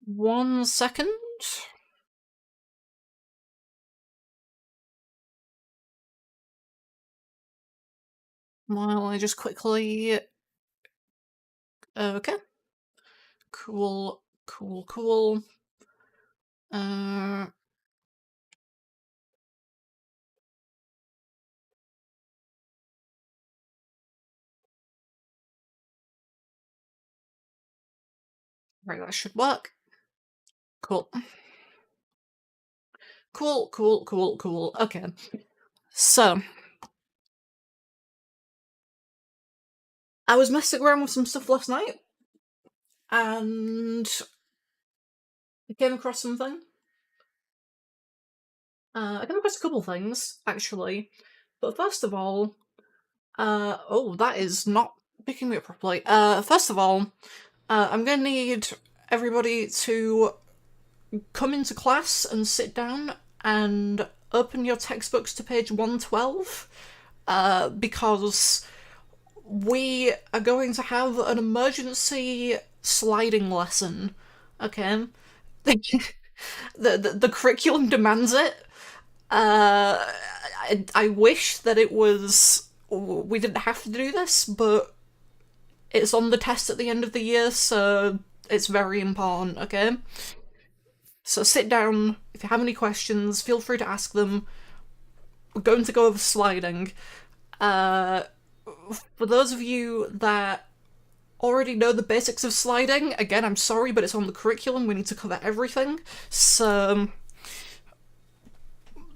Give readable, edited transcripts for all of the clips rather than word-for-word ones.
1 second. While I just quickly... Okay. Cool, cool, cool. Right, that should work. Cool. Cool, cool, cool, cool. Okay. So, I was messing around with some stuff last night, and I came across something. I came across a couple things, actually. But first of all, oh, that is not picking me up properly. First of all, I'm gonna need everybody to come into class and sit down and open your textbooks to page 112, because we are going to have an emergency sliding lesson. Okay? The curriculum demands it. I wish that it was... we didn't have to do this, but it's on the test at the end of the year, so it's very important, okay? So sit down. If you have any questions, feel free to ask them. We're going to go over sliding. For those of you that already know the basics of sliding, again, I'm sorry, but it's on the curriculum. We need to cover everything. So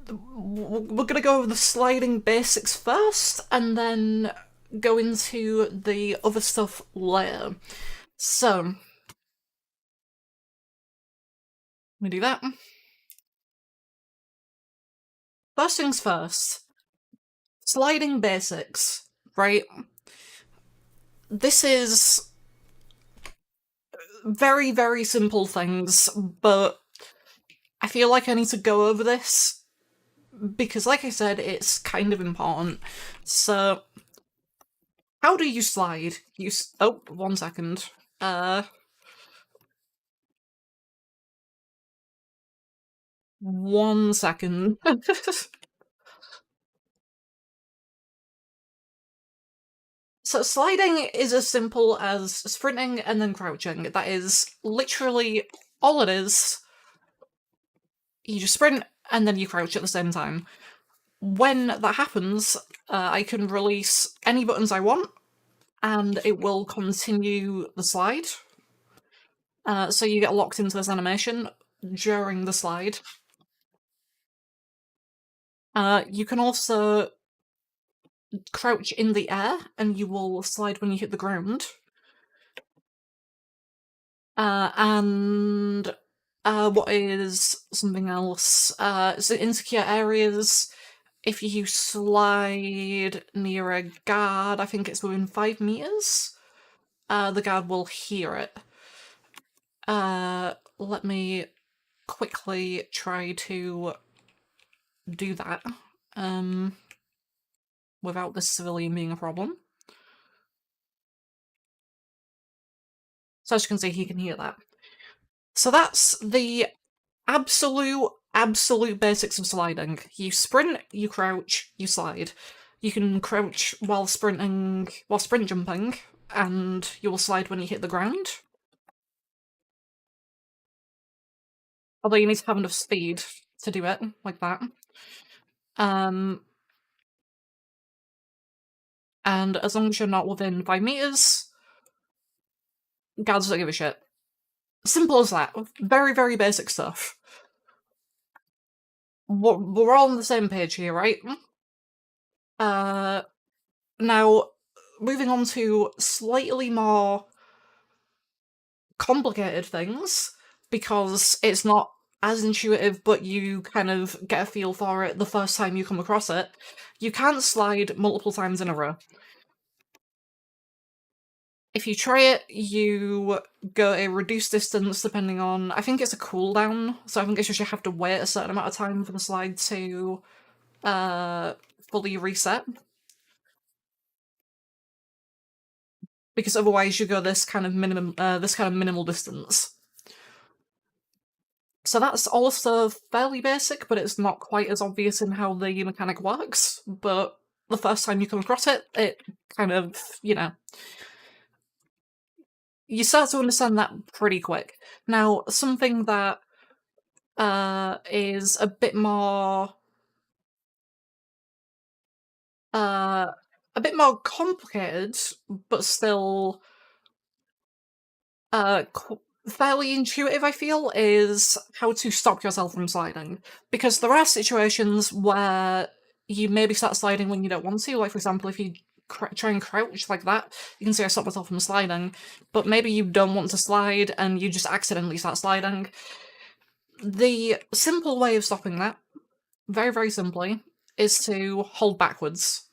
we're going to go over the sliding basics first, and then go into the other stuff later. So, let me do that. First things first. Sliding basics, right? This is very, very simple things, but I feel like I need to go over this because, like I said, it's kind of important. So, how do you slide? Oh, 1 second. 1 second. So sliding is as simple as sprinting and then crouching. That is literally all it is. You just sprint and then you crouch at the same time. When that happens, I can release any buttons I want, and it will continue the slide. So you get locked into this animation during the slide. You can also crouch in the air, and you will slide when you hit the ground. And what is something else? So insecure areas. If you slide near a guard, I think it's within 5 meters, the guard will hear it. Let me quickly try to do that, without the civilian being a problem. So as you can see, he can hear that. So that's the absolute basics of sliding. You sprint, you crouch, you slide. You can crouch while sprint jumping, and you will slide when you hit the ground. Although you need to have enough speed to do it, like that. And as long as you're not within 5 meters, guards don't give a shit. Simple as that. Very, very basic stuff. We're all on the same page here, right? Now, moving on to slightly more complicated things, because it's not as intuitive, but you kind of get a feel for it the first time you come across it. You can't slide multiple times in a row. If you try it, you go a reduced distance depending on... I think it's a cooldown, so I think it's just you have to wait a certain amount of time for the slide to fully reset. Because otherwise you go this kind of minimal distance. So that's also fairly basic, but it's not quite as obvious in how the mechanic works. But the first time you come across it, it kind of, you start to understand that pretty quick. Now, something that is a bit more complicated, but still fairly intuitive, I feel, is how to stop yourself from sliding. Because there are situations where you maybe start sliding when you don't want to. Like, for example, if you try and crouch like that, you can say I stop myself from sliding, but maybe you don't want to slide and you just accidentally start sliding. The simple way of stopping that, very, very simply, is to hold backwards.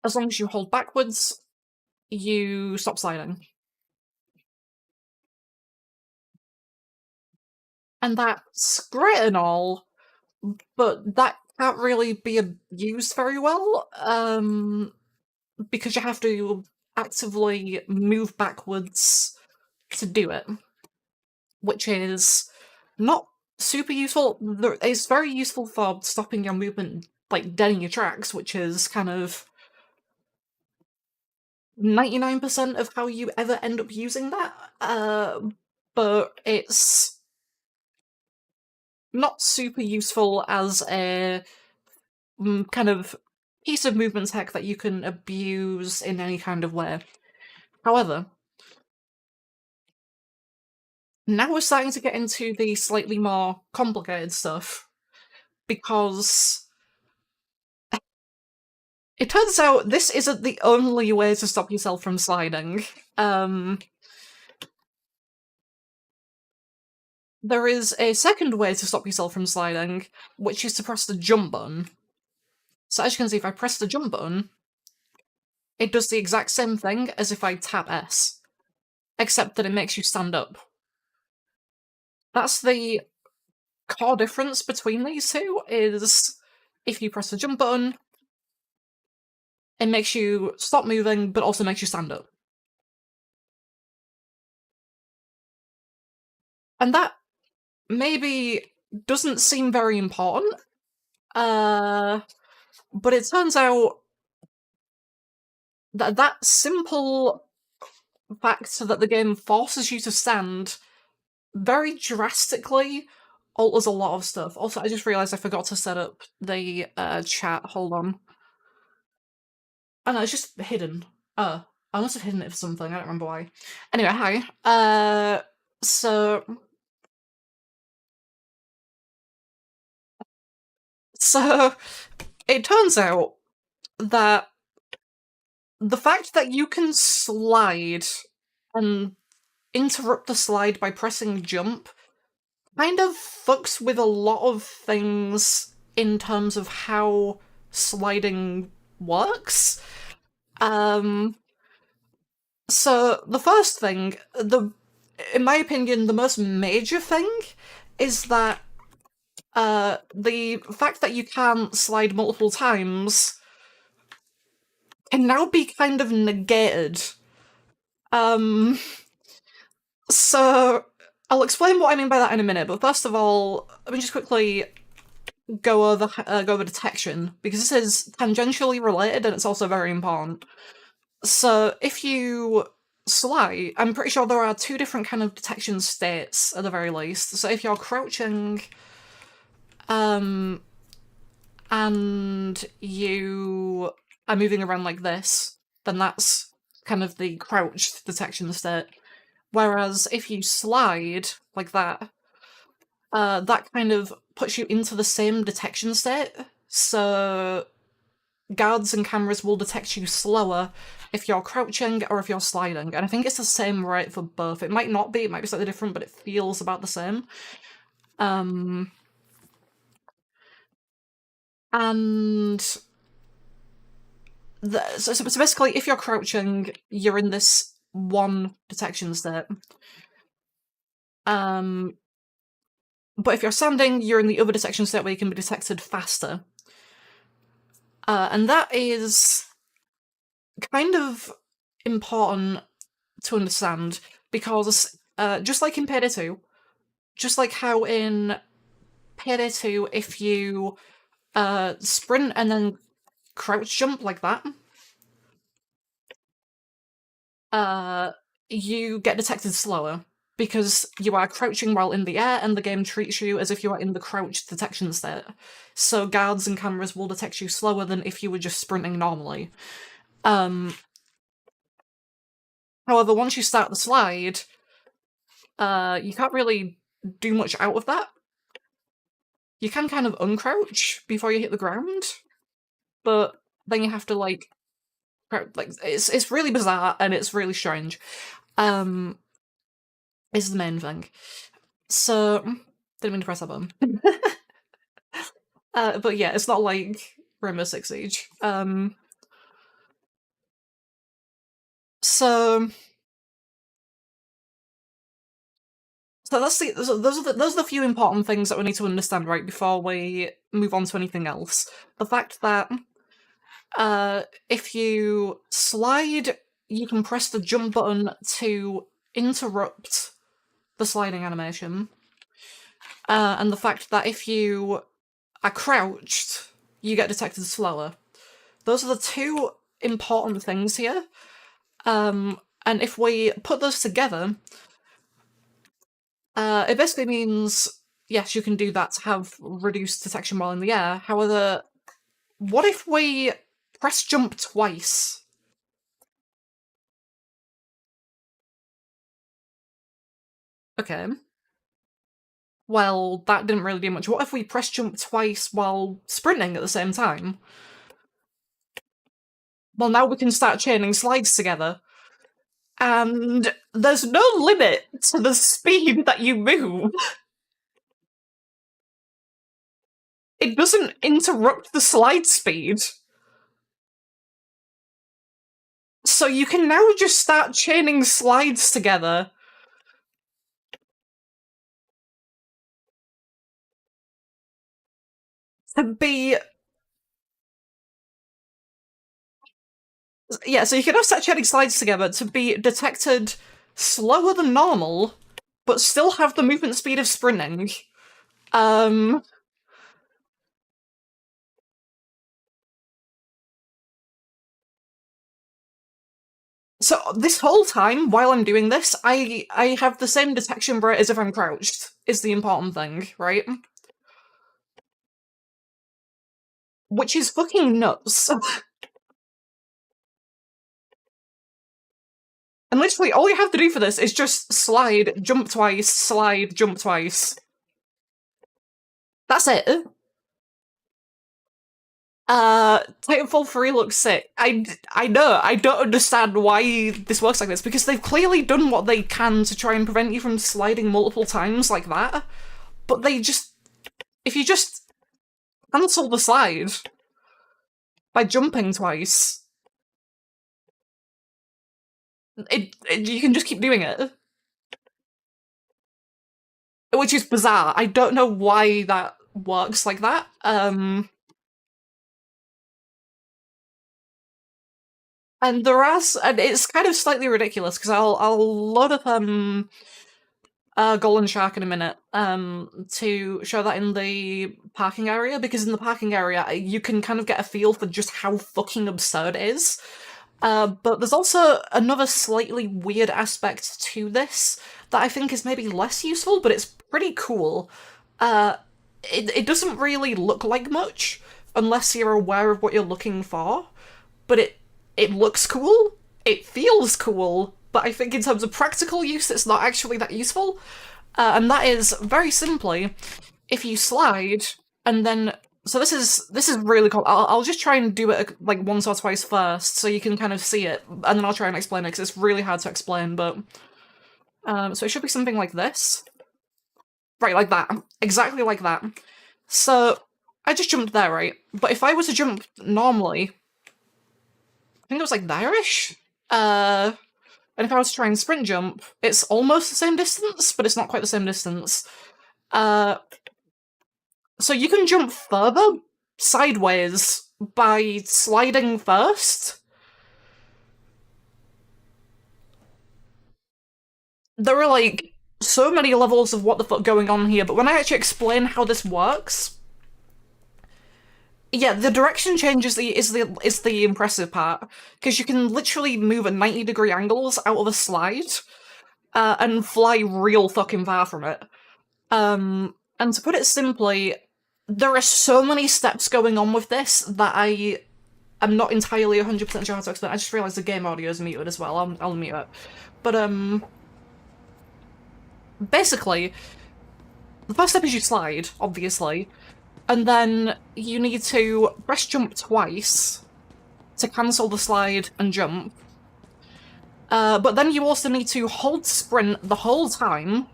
As long as you hold backwards, you stop sliding. And that's great and all, but that can't really be used very well, because you have to actively move backwards to do it, which is not super useful. It's very useful for stopping your movement, like dead in your tracks, which is kind of 99% of how you ever end up using that, but it's not super useful as a kind of piece of movement tech that you can abuse in any kind of way. However, now we're starting to get into the slightly more complicated stuff, because it turns out this isn't the only way to stop yourself from sliding. There is a second way to stop yourself from sliding, which is to press the jump button. So as you can see, if I press the jump button, it does the exact same thing as if I tap S, except that it makes you stand up. That's the core difference between these two, is if you press the jump button, it makes you stop moving, but also makes you stand up. And that maybe doesn't seem very important, but it turns out that that simple fact that the game forces you to stand very drastically alters a lot of stuff. Also, I just realised I forgot to set up the chat. Hold on. Oh no, it's just hidden. I must have hidden it for something, I don't remember why. Anyway, hi. So it turns out that the fact that you can slide and interrupt the slide by pressing jump kind of fucks with a lot of things in terms of how sliding works. So the first thing, in my opinion, the most major thing is that the fact that you can't slide multiple times can now be kind of negated. So I'll explain what I mean by that in a minute, but first of all, let me just quickly go over detection, because this is tangentially related and it's also very important. So if you slide, I'm pretty sure there are two different kind of detection states at the very least. So if you're crouching, and you are moving around like this, then that's kind of the crouched detection state. Whereas if you slide like that, that kind of puts you into the same detection state. So guards and cameras will detect you slower if you're crouching or if you're sliding. And I think it's the same rate for both. It might not be, it might be slightly different, but it feels about the same. And so basically, if you're crouching, you're in this one detection state. But if you're standing, you're in the other detection state where you can be detected faster. And that is kind of important to understand, because just like in PD2, just like how in PD2, if you sprint and then crouch jump like that, you get detected slower because you are crouching while in the air and the game treats you as if you are in the crouch detection state. So guards and cameras will detect you slower than if you were just sprinting normally. However, once you start the slide, you can't really do much out of that. You can kind of uncrouch before you hit the ground, but then you have to like it's really bizarre and it's really strange. Is the main thing. So didn't mean to press that button. But yeah, it's not like Rainbow Six Siege. So those are the few important things that we need to understand right before we move on to anything else. The fact that if you slide, you can press the jump button to interrupt the sliding animation. And the fact that if you are crouched, you get detected slower. Those are the two important things here. And if we put those together, it basically means, yes, you can do that to have reduced detection while in the air. However, what if we press jump twice? Okay. Well, that didn't really do much. What if we press jump twice while sprinting at the same time? Well, now we can start chaining slides together. And there's no limit to the speed that you move. It doesn't interrupt the slide speed. So you can now just start chaining slides together. To be... Yeah, so you can now start chaining slides together to be detected slower than normal, but still have the movement speed of sprinting. So this whole time, while I'm doing this, I have the same detection rate as if I'm crouched, is the important thing, right? Which is fucking nuts. And literally, all you have to do for this is just slide, jump twice, slide, jump twice. That's it. Titanfall 3 looks sick. I know, I don't understand why this works like this, because they've clearly done what they can to try and prevent you from sliding multiple times like that, but they just... If you just cancel the slide by jumping twice, you can just keep doing it. Which is bizarre. I don't know why that works like that. And there are, and it's kind of slightly ridiculous because I'll load up Golden Shark in a minute to show that in the parking area, because in the parking area you can kind of get a feel for just how fucking absurd it is. But there's also another slightly weird aspect to this that I think is maybe less useful, but it's pretty cool. It doesn't really look like much unless you're aware of what you're looking for, but it looks cool, it feels cool, but I think in terms of practical use, it's not actually that useful. And that is, very simply, if you slide, and then... So this is really cool. I'll just try and do it like once or twice first, so you can kind of see it, and then I'll try and explain it, because it's really hard to explain, but... so it should be something like this. Right, like that. Exactly like that. So, I just jumped there, right? But if I was to jump normally, I think it was like there-ish? And if I was to try and sprint jump, it's almost the same distance, but it's not quite the same distance. So you can jump further sideways by sliding first. there are, like, so many levels of what the fuck going on here, but when I actually explain how this works, yeah, the direction change is the impressive part, because you can literally move at 90-degree angles out of a slide, and fly real fucking far from it. And to put it simply, there are so many steps going on with this that I am not entirely 100% sure how to explain. I just realised the game audio is muted as well. I'll mute it. But, basically, the first step is you slide, obviously, and then you need to press jump twice to cancel the slide and jump. But then you also need to hold sprint the whole time.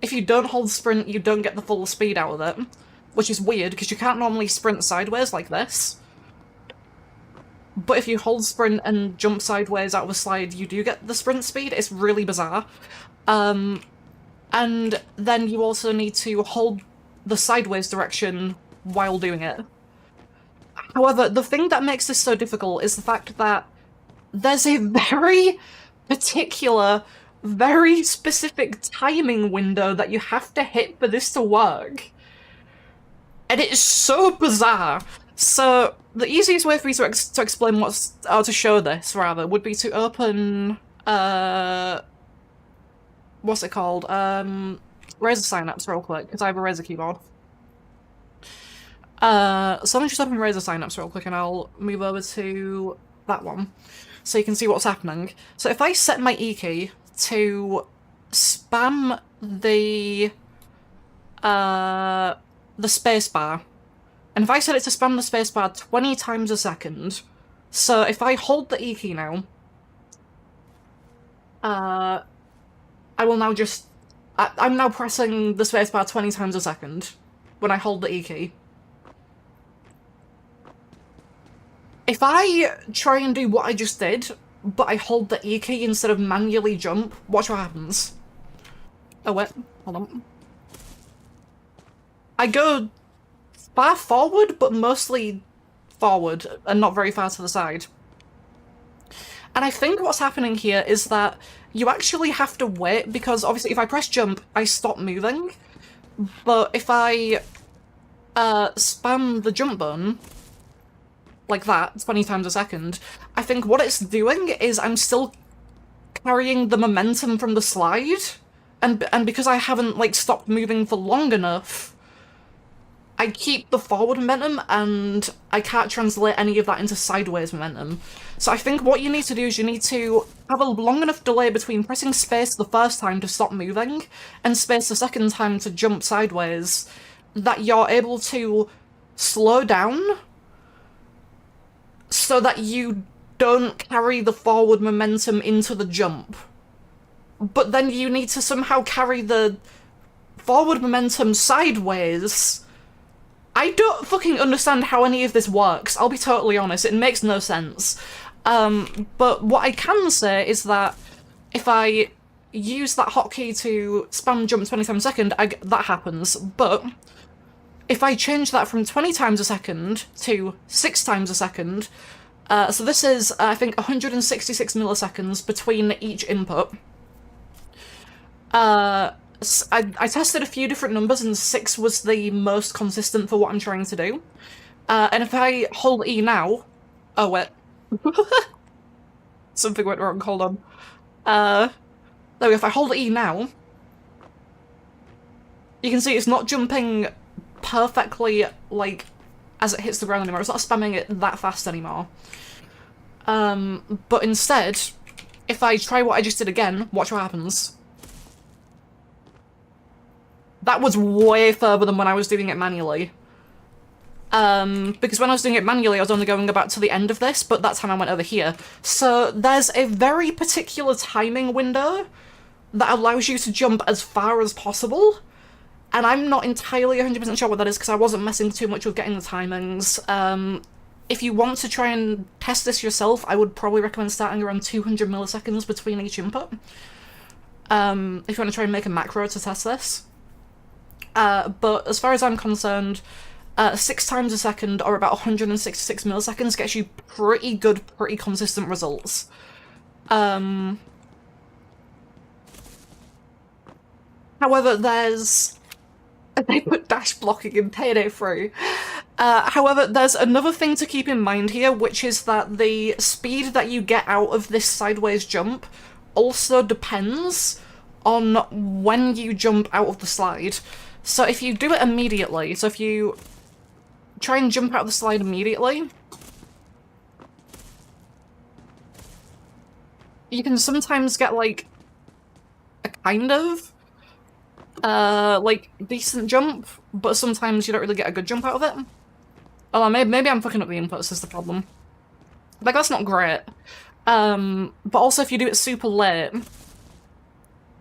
If you don't hold sprint, you don't get the full speed out of it, which is weird, because you can't normally sprint sideways like this. But if you hold sprint and jump sideways out of a slide, you do get the sprint speed. It's really bizarre. And then you also need to hold the sideways direction while doing it. However, the thing that makes this so difficult is the fact that there's a very particular, very specific timing window that you have to hit for this to work. And it's so bizarre. So the easiest way for me to explain to show this, rather, would be to open, what's it called? Razer Synapse real quick, because I have a Razer keyboard. So let me just open Razer Synapse real quick and I'll move over to that one, so you can see what's happening. So if I set my E key to spam the spacebar, and if I set it to spam the spacebar 20 times a second, so if I hold the E key now, I will now just... I'm now pressing the spacebar 20 times a second when I hold the E key. If I try and do what I just did, but I hold the E key instead of manually jump, watch what happens. Oh wait, hold on. I go far forward, but mostly forward, and not very far to the side. And I think what's happening here is that you actually have to wait, because obviously if I press jump, I stop moving. But if I spam the jump button, like that, 20 times a second, I think what it's doing is I'm still carrying the momentum from the slide, and because I haven't, like, stopped moving for long enough, I keep the forward momentum, and I can't translate any of that into sideways momentum. So I think what you need to do is you need to have a long enough delay between pressing space the first time to stop moving, and space the second time to jump sideways, that you're able to slow down, so that you don't carry the forward momentum into the jump. But then you need to somehow carry the forward momentum sideways. I don't fucking understand how any of this works, I'll be totally honest, it makes no sense. But what I can say is that if I use that hotkey to spam jump 20 times a second, that happens, but if I change that from 20 times a second to 6 times a second, so this is, I think, 166 milliseconds between each input. I tested a few different numbers, and 6 was the most consistent for what I'm trying to do. And if I hold E now... Oh, wait. Something went wrong, hold on. There we go, if I hold E now, you can see it's not jumping perfectly, like, as it hits the ground anymore. It's not spamming it that fast anymore. But instead, if I try what I just did again, watch what happens. That was way further than when I was doing it manually. Because when I was doing it manually, I was only going about to the end of this, but that time I went over here. So there's a very particular timing window that allows you to jump as far as possible, and I'm not entirely 100% sure what that is, because I wasn't messing too much with getting the timings. If you want to try and test this yourself, I would probably recommend starting around 200 milliseconds between each input. If you want to try and make a macro to test this. But as far as I'm concerned, 6 times a second, or about 166 milliseconds, gets you pretty good, pretty consistent results. However, there's... They put dash blocking in PD3. However, there's another thing to keep in mind here, which is that the speed that you get out of this sideways jump also depends on when you jump out of the slide. So if you do it immediately, so if you try and jump out of the slide immediately, you can sometimes get, like, a kind of, like, decent jump, but sometimes you don't really get a good jump out of it. Oh, maybe I'm fucking up the inputs is the problem. Like, that's not great. But also if you do it super late,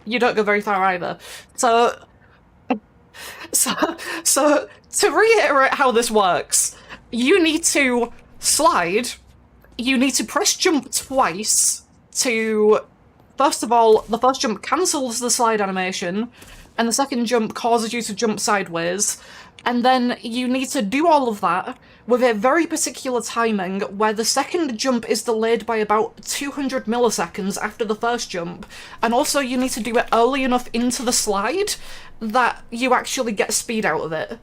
you don't go very far either. So to reiterate how this works, you need to slide, you need to press jump twice to... First of all, the first jump cancels the slide animation, and the second jump causes you to jump sideways, and then you need to do all of that with a very particular timing where the second jump is delayed by about 200 milliseconds after the first jump, and also you need to do it early enough into the slide that you actually get speed out of it.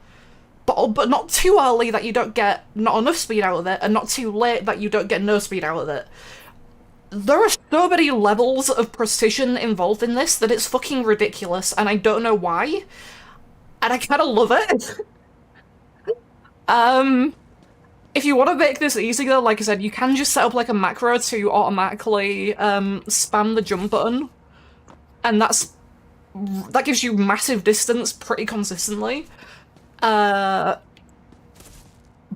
But not too early that you don't get not enough speed out of it, and not too late that you don't get no speed out of it. There are so many levels of precision involved in this that it's fucking ridiculous, and I don't know why. And I kinda love it. If you want to make this easy though, like I said, you can just set up like a macro to automatically spam the jump button. And that gives you massive distance pretty consistently.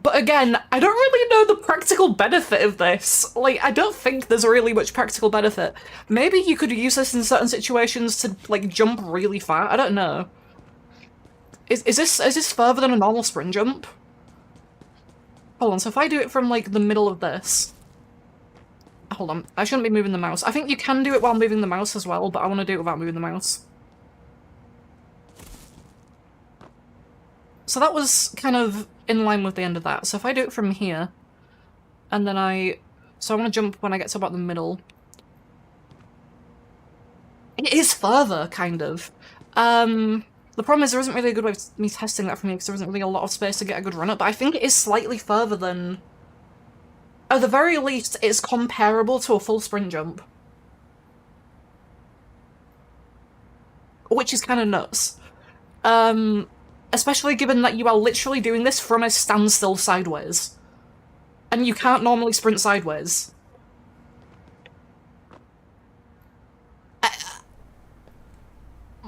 But again, I don't really know the practical benefit of this. Like, I don't think there's really much practical benefit. Maybe you could use this in certain situations to, like, jump really far. I don't know. Is this further than a normal sprint jump? Hold on, so if I do it from, like, the middle of this... Hold on, I shouldn't be moving the mouse. I think you can do it while moving the mouse as well, but I want to do it without moving the mouse. So that was kind of in line with the end of that. So if I do it from here, and then so I want to jump when I get to about the middle. It is further, kind of. The problem is there isn't really a good way of me testing that for me because there isn't really a lot of space to get a good run up, but I think it is slightly further than... At the very least, it's comparable to a full sprint jump. Which is kind of nuts. Especially given that you are literally doing this from a standstill sideways. And you can't normally sprint sideways.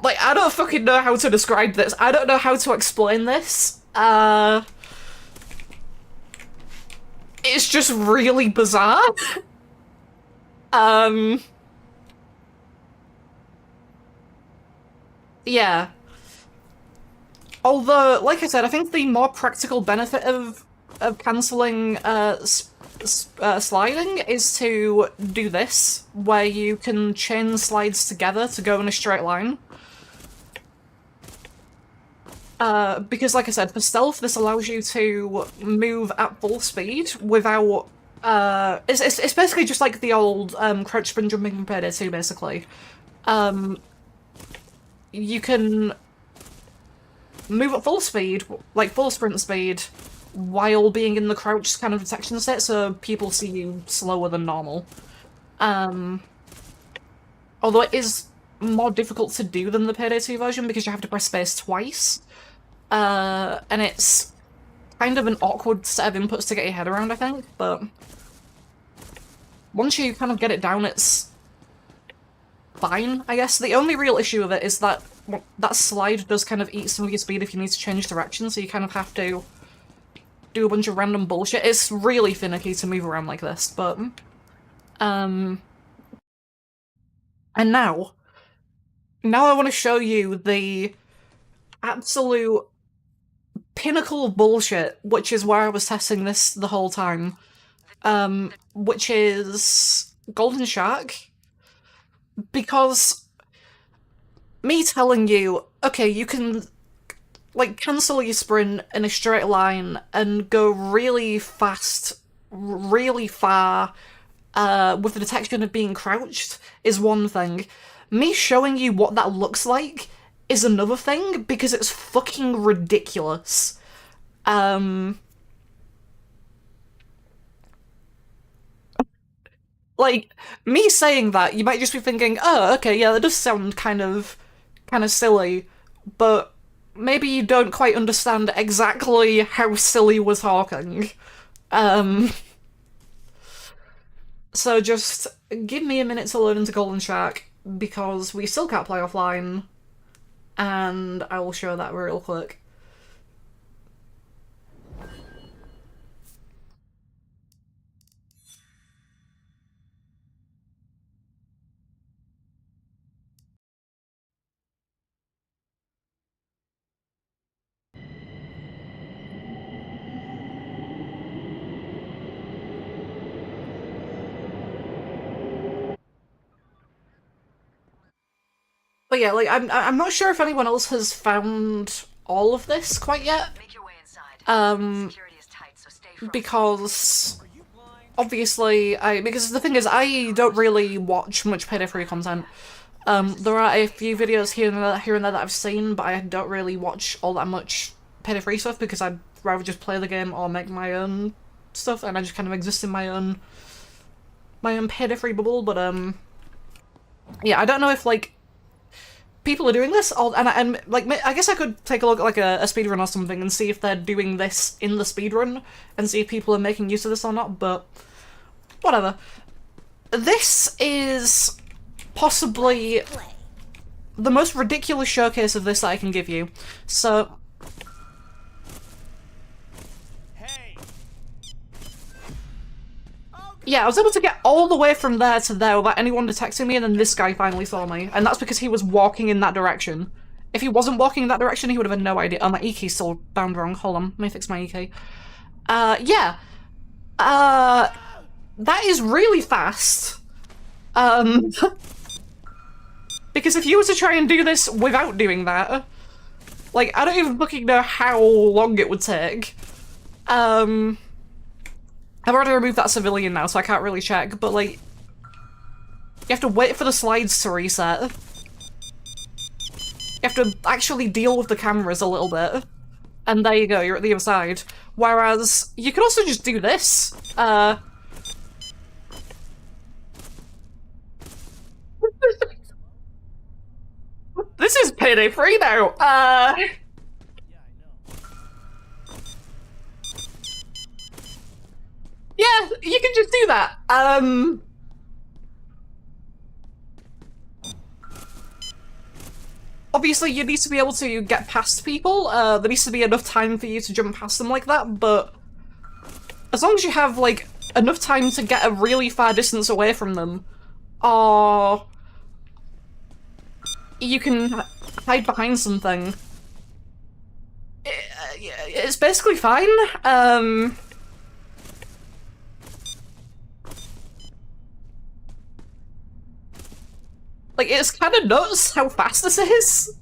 Like, I don't fucking know how to describe this. I don't know how to explain this. It's just really bizarre. Yeah. Although, like I said, I think the more practical benefit of cancelling sliding is to do this, where you can chain slides together to go in a straight line. Because, like I said, for stealth, this allows you to move at full speed without... It's basically just like the old crouch sprint jumping from PD2, basically. You can move at full speed, like full sprint speed, while being in the crouch kind of detection state, so people see you slower than normal. Although it is more difficult to do than the PD2 version because you have to press space twice. And it's kind of an awkward set of inputs to get your head around, I think, but once you kind of get it down, it's fine, I guess. The only real issue with it is that that slide does kind of eat some of your speed if you need to change direction, so you kind of have to do a bunch of random bullshit. It's really finicky to move around like this, but... And now I want to show you the absolute pinnacle of bullshit, which is where I was testing this the whole time, which is Golden Shark. Because me telling you, okay, you can, like, cancel your sprint in a straight line and go really fast, really far, with the detection of being crouched is one thing. Me showing you what that looks like is another thing, because it's fucking ridiculous. Like, me saying that, you might just be thinking, oh, okay, yeah, that does sound kind of silly, but maybe you don't quite understand exactly how silly we're talking. Um, so just give me a minute to load into Golden Shack, because we still can't play offline, and I will show that real quick. But yeah, like I'm not sure if anyone else has found all of this quite yet. Um, because obviously because the thing is I don't really watch much PD3 content. There are a few videos here and there that I've seen, but I don't really watch all that much PD3 stuff because I'd rather just play the game or make my own stuff, and I just kind of exist in my own PD3 bubble. But yeah, I don't know if like people are doing this, and like I guess I could take a look at like a speedrun or something and see if they're doing this in the speedrun and see if people are making use of this or not. But whatever. This is possibly the most ridiculous showcase of this that I can give you. So yeah, I was able to get all the way from there to there without anyone detecting me, and then this guy finally saw me. And that's because he was walking in that direction. If he wasn't walking in that direction, he would have had no idea. Oh, my E-key's still bound wrong. Hold on, let me fix my E-key. Yeah. That is really fast. Because if you were to try and do this without doing that, like, I don't even fucking know how long it would take. I've already removed that civilian now, so I can't really check, but like, you have to wait for the slides to reset. You have to actually deal with the cameras a little bit. And there you go, you're at the other side. Whereas, you could also just do this. This is PD3 now! Yeah, you can just do that. Obviously, you need to be able to get past people. There needs to be enough time for you to jump past them like that, but as long as you have, like, enough time to get a really far distance away from them, or you can hide behind something, it's basically fine. Like, it's kind of nuts how fast this is.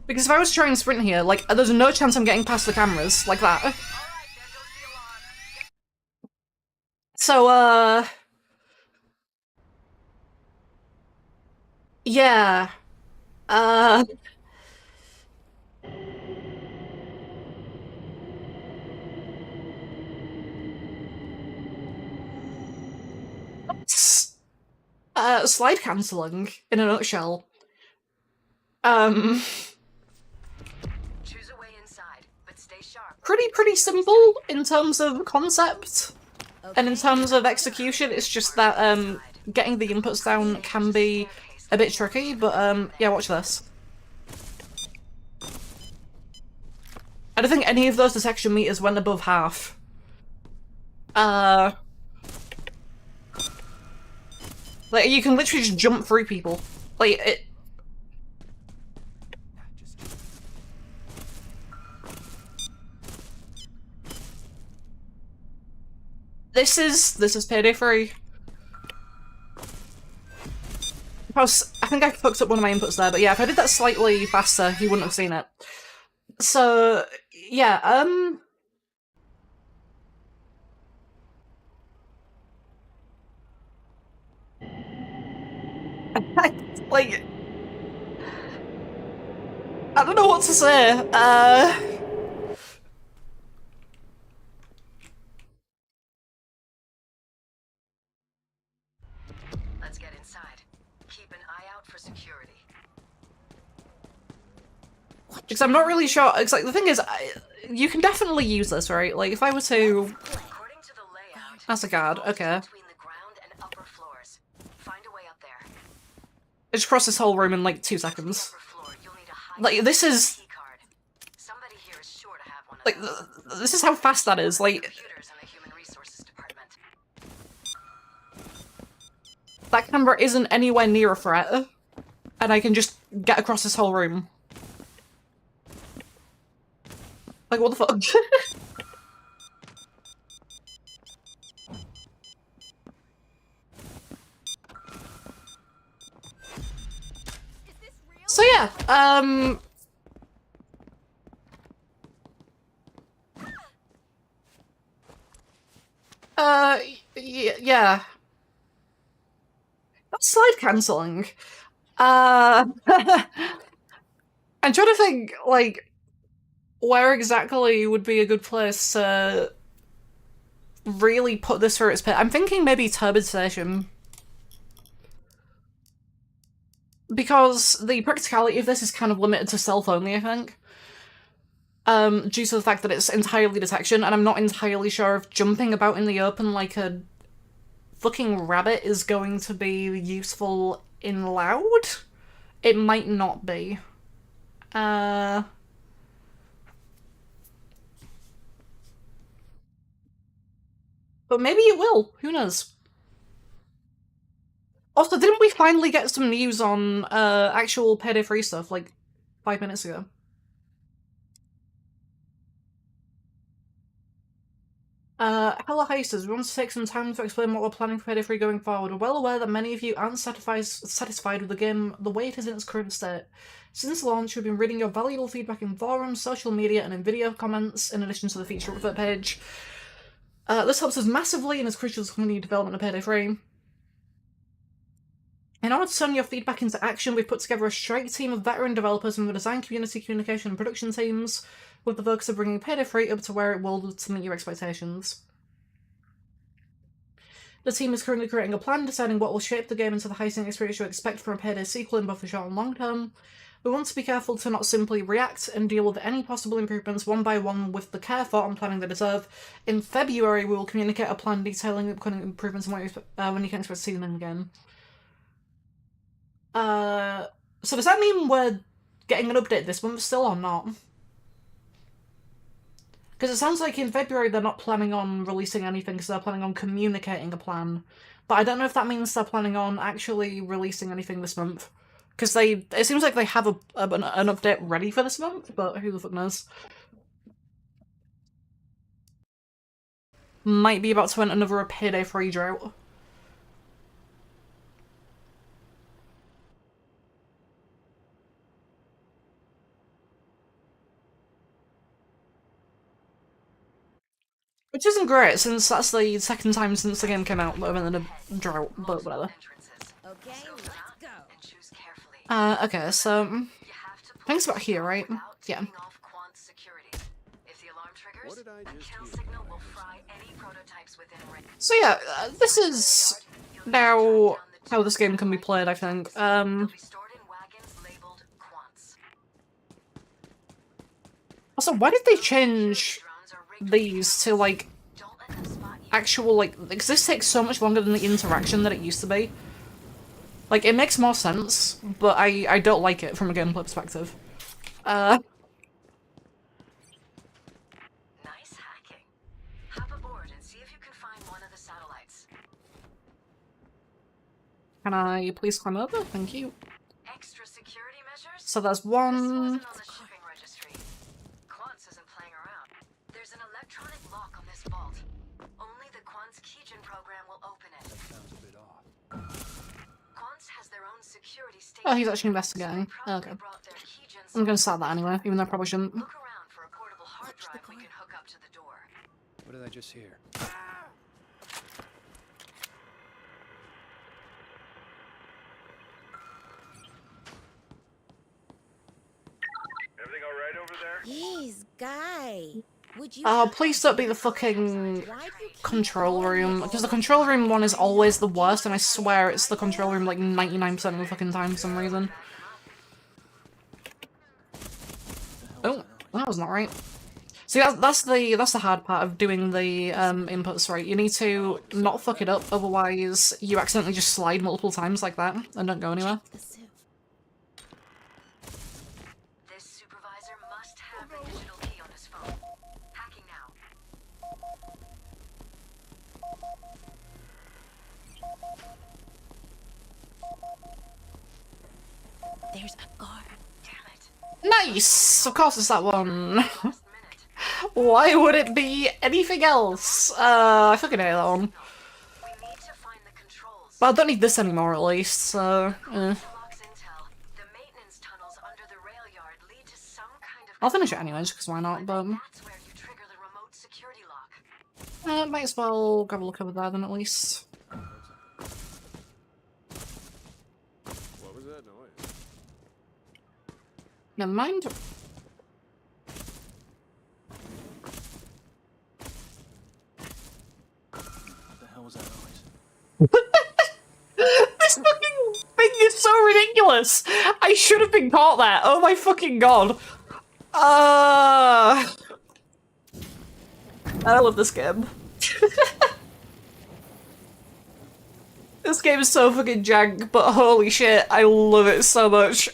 Because if I was trying to sprint here, like, there's no chance I'm getting past the cameras like that. So, yeah. Uh... Slide cancelling, in a nutshell. Choose a way inside, but stay sharp. Pretty simple in terms of concept, and in terms of execution, it's just that, getting the inputs down can be a bit tricky, but, yeah, watch this. I don't think any of those detection meters went above half. Like, you can literally just jump through people. Like, it... This is PD3. I think I fucked up one of my inputs there, but yeah, if I did that slightly faster, he wouldn't have seen it. So, yeah, Like, I don't know what to say. Let's get inside. Keep an eye out for security. Because I'm not really sure. It's like the thing is, you can definitely use this, right? Like, if I were to, According to the layout, as a guard, okay, between the ground and upper floors. Find a way up there. I just cross this whole room in like 2 seconds. Upper floor, you'll need a high Like, this is key card. Somebody here is sure to have one of like those. this is how fast that is. Like, Computers in the human resources department. that camera isn't anywhere near a threat, and I can just get across this whole room. Like, what the fuck? So yeah, yeah. That's slide cancelling. I'm trying to think, like, where exactly would be a good place to really put this through its pit. I'm thinking maybe Turbid Station. Because the practicality of this is kind of limited to stealth only, I think. Due to the fact that it's entirely detection, and I'm not entirely sure if jumping about in the open like a fucking rabbit is going to be useful in loud. It might not be. But maybe it will. Who knows? Also, didn't we finally get some news on actual PD3 stuff like 5 minutes ago? Hello Heisters, we want to take some time to explain what we're planning for PD3 going forward. We're well aware that many of you aren't satisfied with the game the way it is in its current state. Since launch, we've been reading your valuable feedback in forums, social media, and in video comments, in addition to the feature upvote page. This helps us massively and is crucial to continue development of PD3. In order to turn your feedback into action, we've put together a strike team of veteran developers from the design community, communication, and production teams, with the focus of bringing PD3 up to where it will to meet your expectations. The team is currently creating a plan, deciding what will shape the game into the heisting experience you expect from a Payday sequel in both the short and long term. We want to be careful to not simply react and deal with any possible improvements one by one with the care, thought, and planning they deserve. In February, we will communicate a plan detailing upcoming improvements and when you can expect to see them in the game. So does that mean we're getting an update this month still or not? Because it sounds like in February they're not planning on releasing anything because they're planning on communicating a plan. But I don't know if that means they're planning on actually releasing anything this month. Because it seems like they have an update ready for this month, but who the fuck knows? Might be about to enter another Payday 3 drought. Which isn't great, since that's the second time since the game came out that I've been in a drought, but whatever. Okay, let's go. Okay, so things about here, right? Yeah. If the alarm triggers, a kill signal will fry any prototypes within range. So yeah, this is now how this game can be played, I think. They'll be stored in wagons labeled quants. Also, why did they change these to, like, actual, like, because this takes so much longer than the interaction that it used to be. Like, it makes more sense, but I don't like it from a gameplay perspective. Nice hacking. Hop aboard and see if you can find one of the satellites. Can I please climb over? Thank you. Extra security measures? So there's This one... wasn't on the shipping registry. Quants isn't playing around. There's an electronic lock on this vault. Only the Quants keygen program will open it. Sounds a bit off. Quants has their own security station. Oh, he's actually investigating. Okay. I'm gonna start that anyway, even though I probably shouldn't. Look around for a portable hard drive we can hook up to the door. What did I just hear? Jeez, guy. Would you Oh, please don't be the fucking control room, because the control room one is always the worst, and I swear it's the control room like 99% of the fucking time for some reason. Oh, that was not right. See, that's the hard part of doing the inputs right. You need to not fuck it up, otherwise you accidentally just slide multiple times like that and don't go anywhere. This supervisor must have the digital key on his phone. Hacking now. There's a guard. Damn it. Nice! Of course it's that one. Last minute. Why would it be anything else? I fucking hate that one. We need to find the controls. But I don't need this anymore at least, so... Locks intel. The maintenance tunnels under the rail yard lead to some kind of I'll finish it anyways, because why not, but... that's where you trigger the remote security lock. might as well grab a look over there then at least. What was that noise? Never mind. What the hell was that noise? This fucking thing is so ridiculous! I should have been caught there! Oh my fucking god! I love this game. This game is so fucking jank, but holy shit, I love it so much.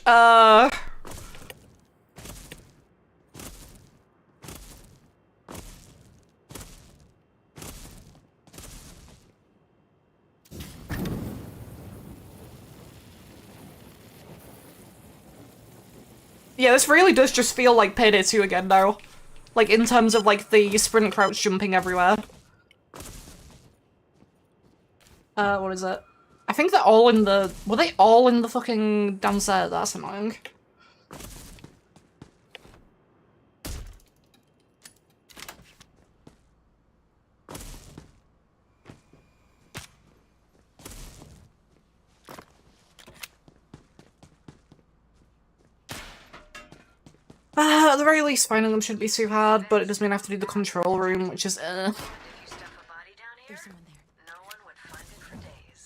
Yeah, this really does just feel like PD3 again now. Like, in terms of, like, the sprint crouch jumping everywhere. What is it? I think they're all in the... Were they all in the fucking downstairs? That's annoying. At the very least, finding them shouldn't be too hard, but it does mean I have to do the control room, which is, If you stuff a body down here, There's someone there. no one would find it for days.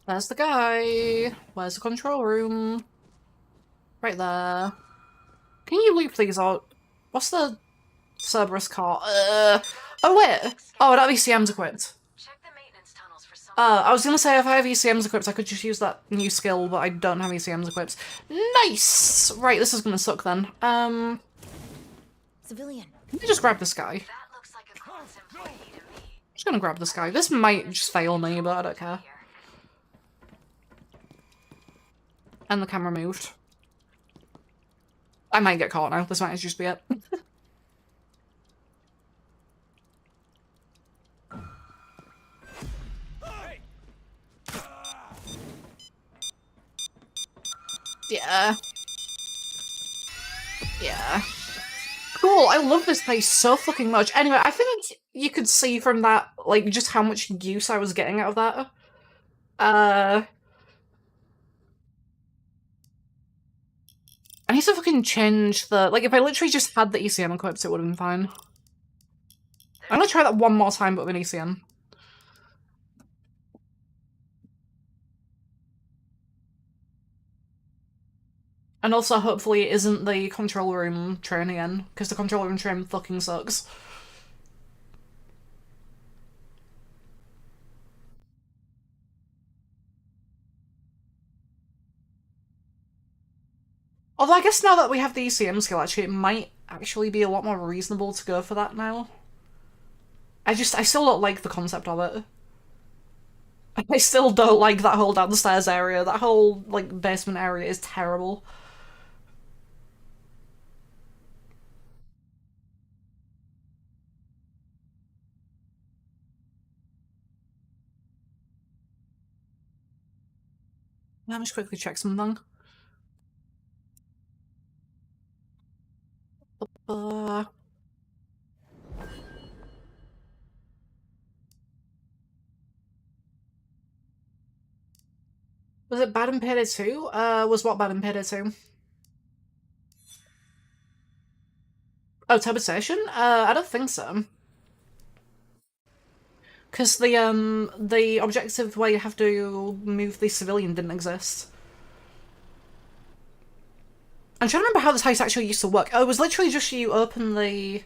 There's the guy. Where's the control room? Right there. Can you loop these out? What's the Cerberus car? Oh wait! Oh, that ECM's equipped. Check the maintenance tunnels for some. I was gonna say if I have ECMs equipped I could just use that new skill, but I don't have ECMs equipped. Nice! Right, this is gonna suck then. Civilian. Let me just grab this guy. That looks like a Quant's employee to me. Just gonna grab this guy. This might just fail me, but I don't care. Here. And the camera moved. I might get caught now. This might just be it. Yeah. Yeah. Cool, I love this place so fucking much. Anyway, I think you could see from that, like, just how much use I was getting out of that. I need to fucking change the... Like, if I literally just had the ECM equipped, it would have been fine. I'm gonna try that one more time, but with an ECM. And also, hopefully, it isn't the control room train again, because the control room train fucking sucks. Although I guess now that we have the ECM skill, actually, it might actually be a lot more reasonable to go for that now. I still don't like the concept of it. I still don't like that whole downstairs area. That whole, like, basement area is terrible. Let me just quickly check something. Was it bad in PD2? Was what bad in PD2? Oh, teleportation? I don't think so. Because the objective where you have to move the civilian didn't exist. I'm trying to remember how this house actually used to work. Oh, it was literally just you open the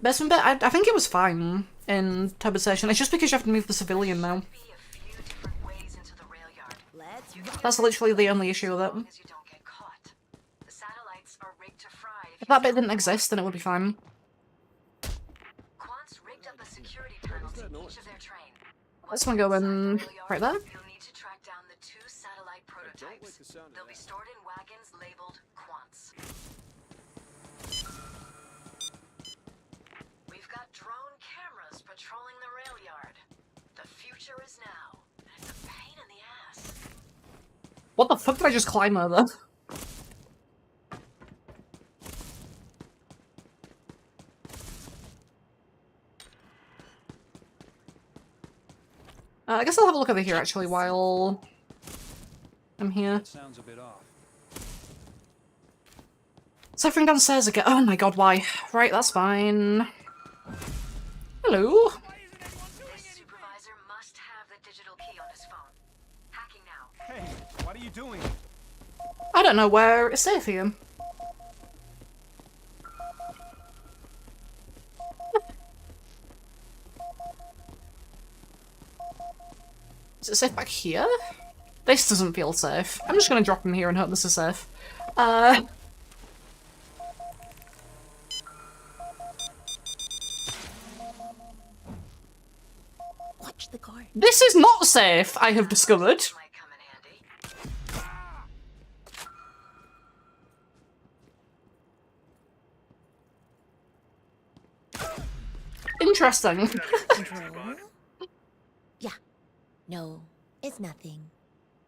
basement bit. I think it was fine in teleportation. It's just because you have to move the civilian now. Be a few different ways into the rail yard. Let's You can That's get literally the in only issue with as it. long as you don't get caught. The satellites are rigged to fry If that bit didn't exist, then it would be fine. Quant's rigged up a security panel to each of their train. This one going right there. You'll need to track down the 2 satellite prototypes. the sound of They'll be that. stored in wagons labeled Quants. We've got drone cameras patrolling the rail yard. The future is now, and it's a pain in the ass. What the fuck did I just climb over? I guess I'll have a look over here actually while I'm here. That sounds a bit off. Suffering downstairs again. Oh my god, why? Right, that's fine. Hello. This supervisor must have the digital key on his phone. Hacking now. Hey, what are you doing? I don't know where it's safe here. Is it safe back here? This doesn't feel safe. I'm just gonna drop him here and hope this is safe. watch the guard. This is not safe, I have discovered. Might come in handy. Interesting. Control? Yeah. No, it's nothing.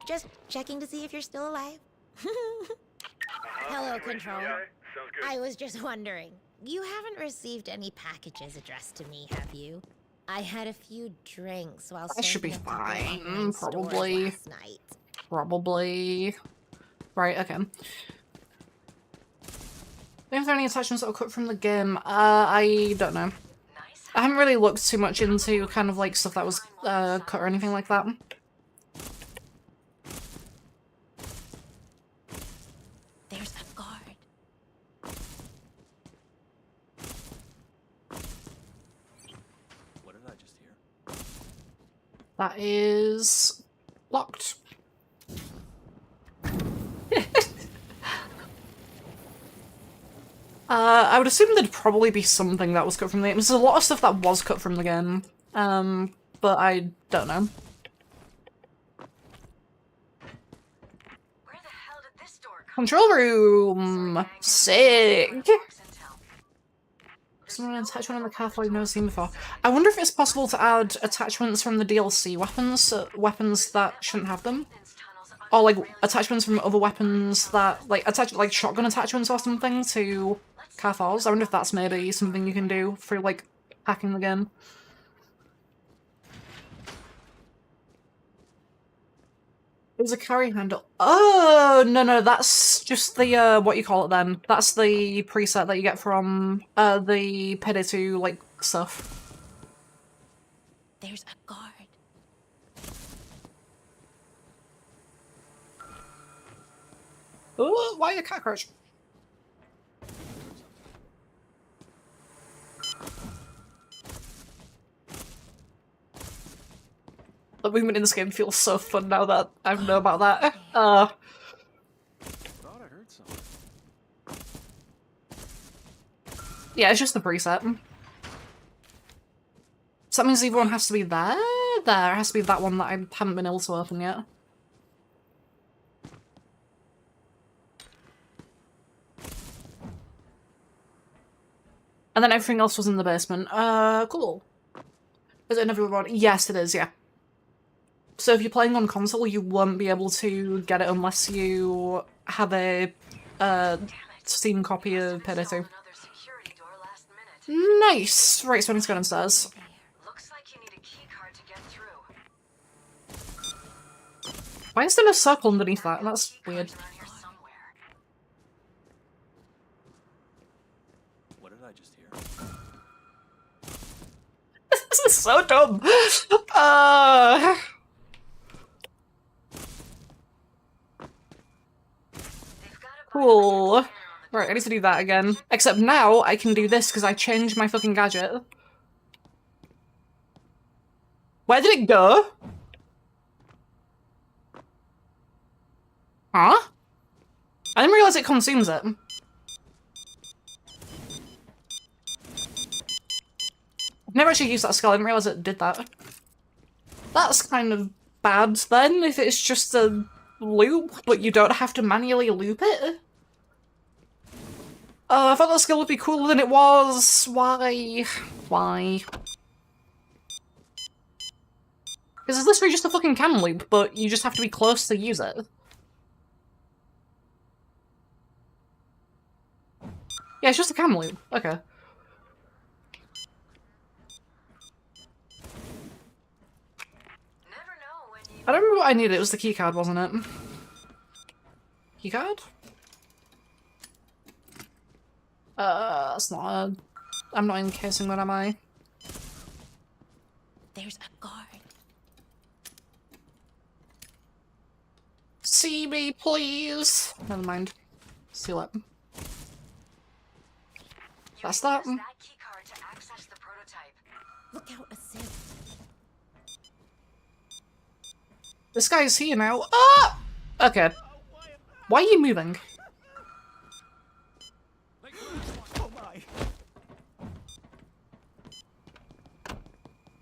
Just checking to see if you're still alive. Hello, Control. I was just wondering. You haven't received any packages addressed to me, have you? I had a few drinks while That should be surfing a couple fine, online stores probably. last night. Probably. Right, okay. If there are any attachments that were cut from the game, I don't know. Nice. I haven't really looked too much into kind of like stuff that was cut or anything like that. There's a guard. What did I just hear? That is locked. I would assume there'd probably be something that was cut from the game. There's a lot of stuff that was cut from the game, but I don't know. Where the hell did this door come Control room! Sick! from? Intel. Someone attachment on the car I've never seen before. I wonder if it's possible to add attachments from the DLC weapons, weapons that shouldn't have them. These tunnels are Or like attachments from other weapons that, like shotgun attachments or something to car 4s. I wonder if that's maybe something you can do through like hacking the game. It was a carry handle. Oh, no, that's just the, what you call it then. That's the preset that you get from, the PD3, like, stuff. There's a guard. Oh, why a cockroach? The movement in this game feels so fun now that I know about that. Thought I heard something. Yeah, it's just the preset. So that means either one has to be there? There, it has to be that one that I haven't been able to open yet. And then everything else was in the basement. Cool. Is it in everyone? Yes, it is, yeah. So if you're playing on console, you won't be able to get it unless you have a, Steam copy of PD2. another security door last minute. Nice! Right, so I'm just going downstairs. Looks like you need a key card to get through. Why is there a circle underneath that? That's weird. Around here somewhere. What did I just is so dumb. Cool. Right, I need to do that again. Except now I can do this because I changed my fucking gadget. Where did it go? Huh? I didn't realize it consumes it. I've never actually used that skull, I didn't realize it did that. That's kind of bad then, if it's just a loop, but you don't have to manually loop it. I thought that skill would be cooler than it was. Why? Why? Because it's literally just a fucking cam loop, but you just have to be close to use it. Yeah, it's just a cam loop. Okay. Never know when you I don't remember what I needed. It was the keycard, wasn't it? Keycard? That's not a... I'm not encasing that, am I? There's a guard. See me, please! Never mind. Seal it. That's that. use that keycard to access the prototype. Look out, a sieve. This guy's here now. Ah! Okay. Why are you moving? Oh my.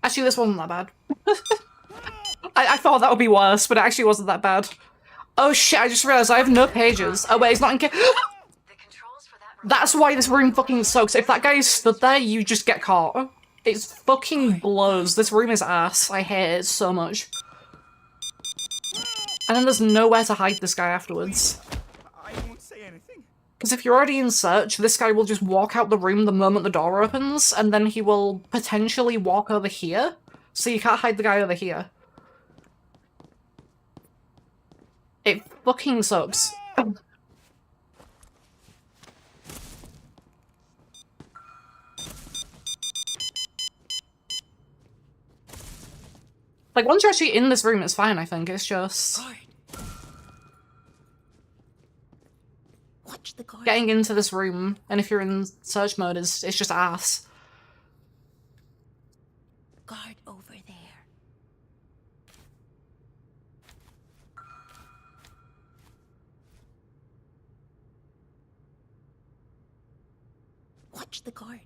Actually, this wasn't that bad. I thought that would be worse, but it actually wasn't that bad. Oh shit, I just realized I have no pages. Oh wait, it's not in The controls for that That's why this room fucking sucks. If that guy stood there, you just get caught. It's fucking blows. This room is ass. I hate it so much. And then there's nowhere to hide this guy afterwards. I won't say anything. Because if you're already in search, this guy will just walk out the room the moment the door opens, and then he will potentially walk over here. So you can't hide the guy over here. It fucking sucks. Like, once you're actually in this room, it's fine, I think. It's just Guard. Watch the guard. getting into this room, and if you're in search mode, it's just ass. Guard over there. Watch the guard.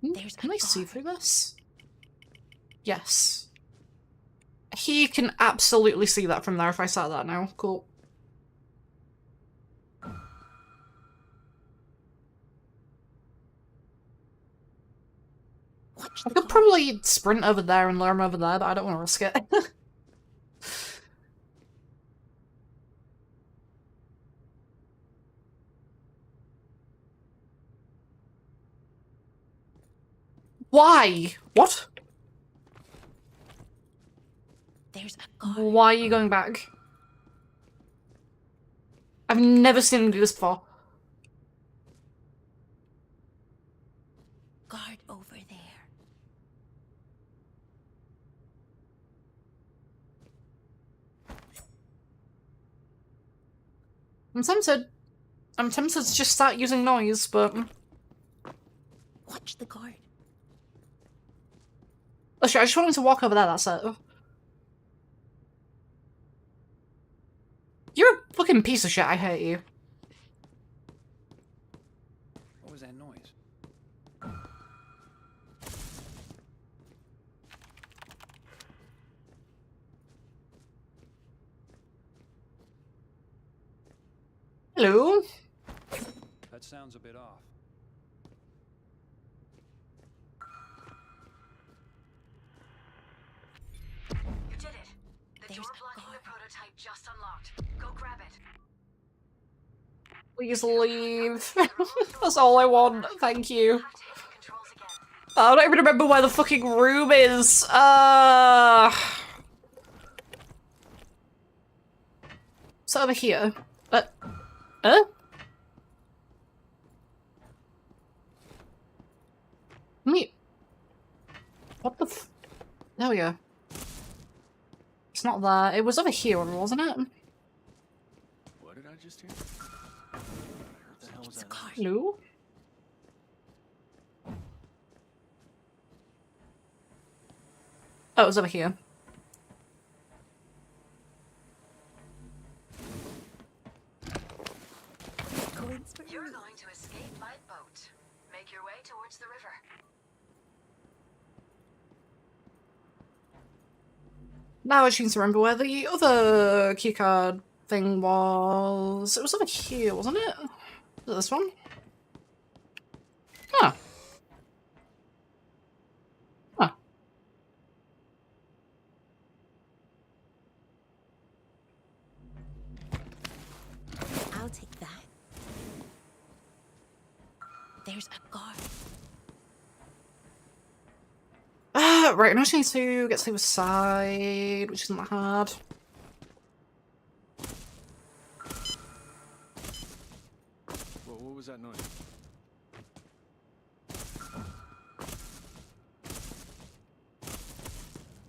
There's Can a I see guard. through this? Yes. He can absolutely see that from there if I sat that now. Cool. Watch I the could guard. probably sprint over there and lure him over there, but I don't want to risk it. Why? What? There's a guard. Why are you going back? I've never seen him do this before. Guard over there. I'm tempted. I'm tempted to just start using noise, but... Watch the guard. Oh shit, I just want him to walk over there, that's it. You're a fucking piece of shit, I hate you. What was that noise? Hello? That sounds a bit off. You did it. The There's door a blocking guard. the prototype just unlocked. Go grab it. Please leave. That's all I want, thank you. Have taken controls again. I don't even remember where the fucking room is. It's over here. Huh? Me. What the f- There we go. It's not there. It was over here, wasn't it? What did I just hear? What the hell was that? Hello? Oh, it was over here. You're going to escape by boat. Make your way towards the river. Now I seem to remember where the other keycard thing was. It was over here, wasn't it? Was it this one? Huh. Huh. I'll take that. There's a guard. Right, now I just need to get to the other side, which isn't that hard. What was that noise?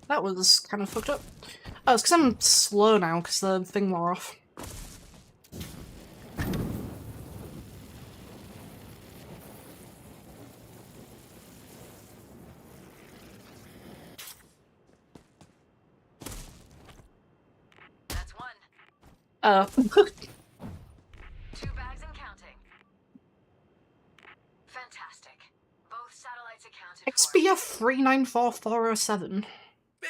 That was kind of fucked up. Oh, it's because I'm slow now, because the thing wore off. That's one. 2 Oh. bags and counting. Fantastic. Both satellites accounted for. XBF 394407.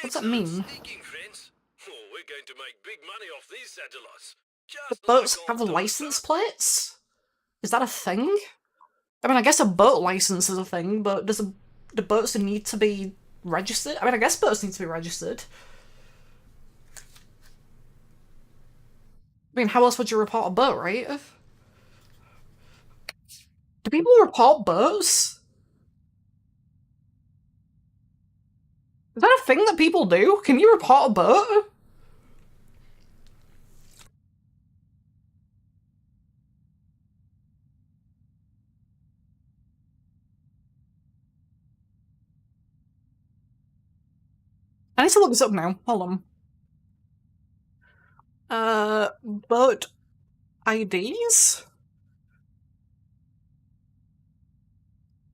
What's that mean? Sneaking, friends. Oh, we're going to make big money off these satellites. The Just boats like have old license plates? Is that a thing? I mean, I guess a boat license is a thing, but do boats need to be registered? I mean, I guess boats need to be registered. I mean, how else would you report a boat, right? Do people report boats? Is that a thing that people do? Can you report a boat? I need to look this up now. Hold on. Boat IDs?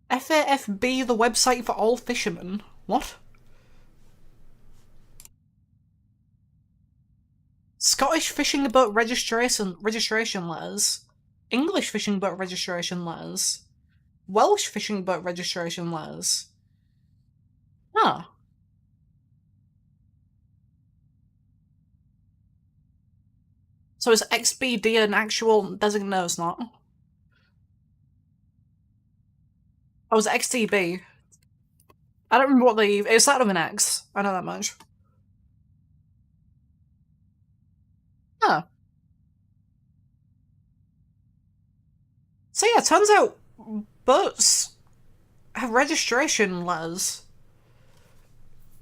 FAFB, the website for all fishermen. What? Scottish fishing boat registration letters. English fishing boat registration letters. Welsh fishing boat registration letters. Ah. So is XBD an actual designate? No, it's not. Oh, it's XTB. I don't remember what the... It started with an X. I know that much. Huh. So yeah, it turns out boats have registration letters.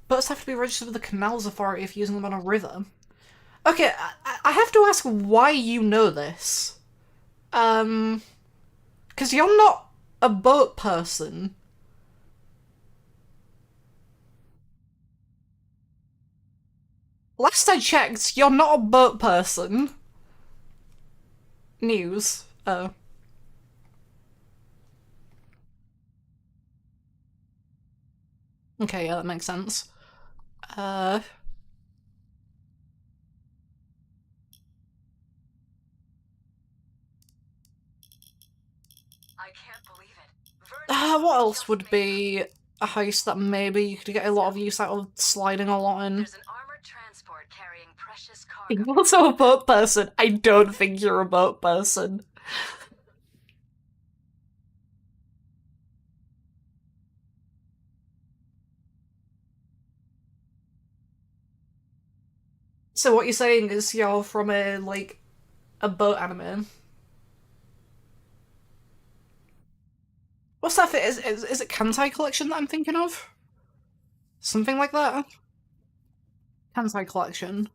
Boats have to be registered with the Canals Authority if using them on a river. Okay, I have to ask why you know this. Because you're not a boat person. Last I checked, you're not a boat person. News. Oh. Okay, yeah, that makes sense. I can't believe it. What else would be a heist that maybe you could get a lot of use out of sliding a lot in? There's an armored transport carrying precious cargo. You're also a boat person. I don't think you're a boat person. So what you're saying is you're from a, like, a boat anime. What's that? Is it Kantai Collection that I'm thinking of? Something like that? Kantai Collection.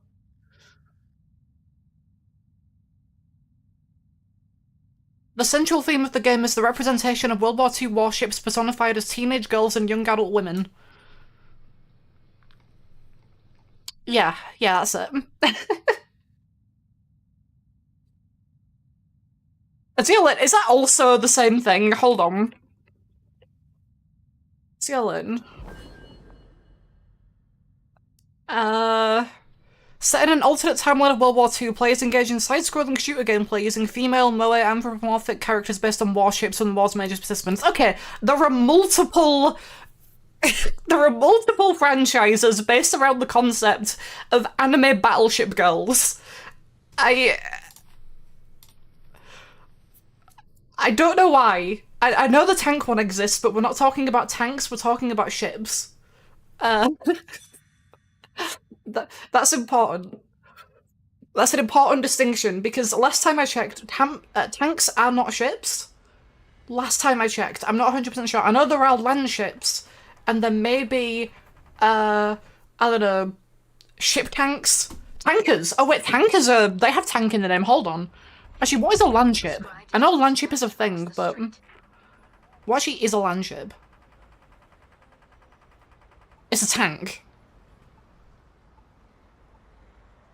The central theme of the game is the representation of World War II warships personified as teenage girls and young adult women. Yeah, that's it. Zeolin, is that also the same thing? Hold on. Zeolin. Set in an alternate timeline of World War II, players engage in side-scrolling shooter gameplay using female, moe, anthropomorphic characters based on warships and the war's major participants. Okay, there are multiple franchises based around the concept of anime battleship girls. I don't know why. I know the tank one exists, but we're not talking about tanks, we're talking about ships. That's important. That's an important distinction, because last time I checked, tanks are not ships. Last time I checked. I'm not 100% sure. I know there are land ships, and there may be, I don't know, ship tanks? Tankers! Oh wait, tankers are... they have tank in the name, hold on. Actually, what is a land ship? I know land ship is a thing, but... what actually is a land ship? It's a tank.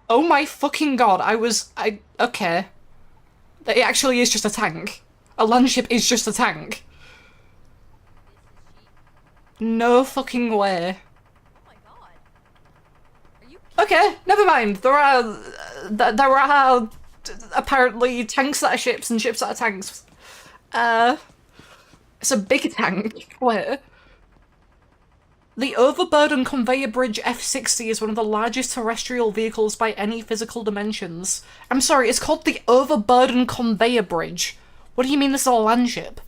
Oh my fucking god, okay. It actually is just a tank. A land ship is just a tank. No fucking way. Okay, never mind. There are apparently tanks that are ships and ships that are tanks. It's a big tank. Wait. The overburden conveyor bridge F-60 is one of the largest terrestrial vehicles by any physical dimensions. I'm sorry, it's called the overburden conveyor bridge. What do you mean this is a land ship?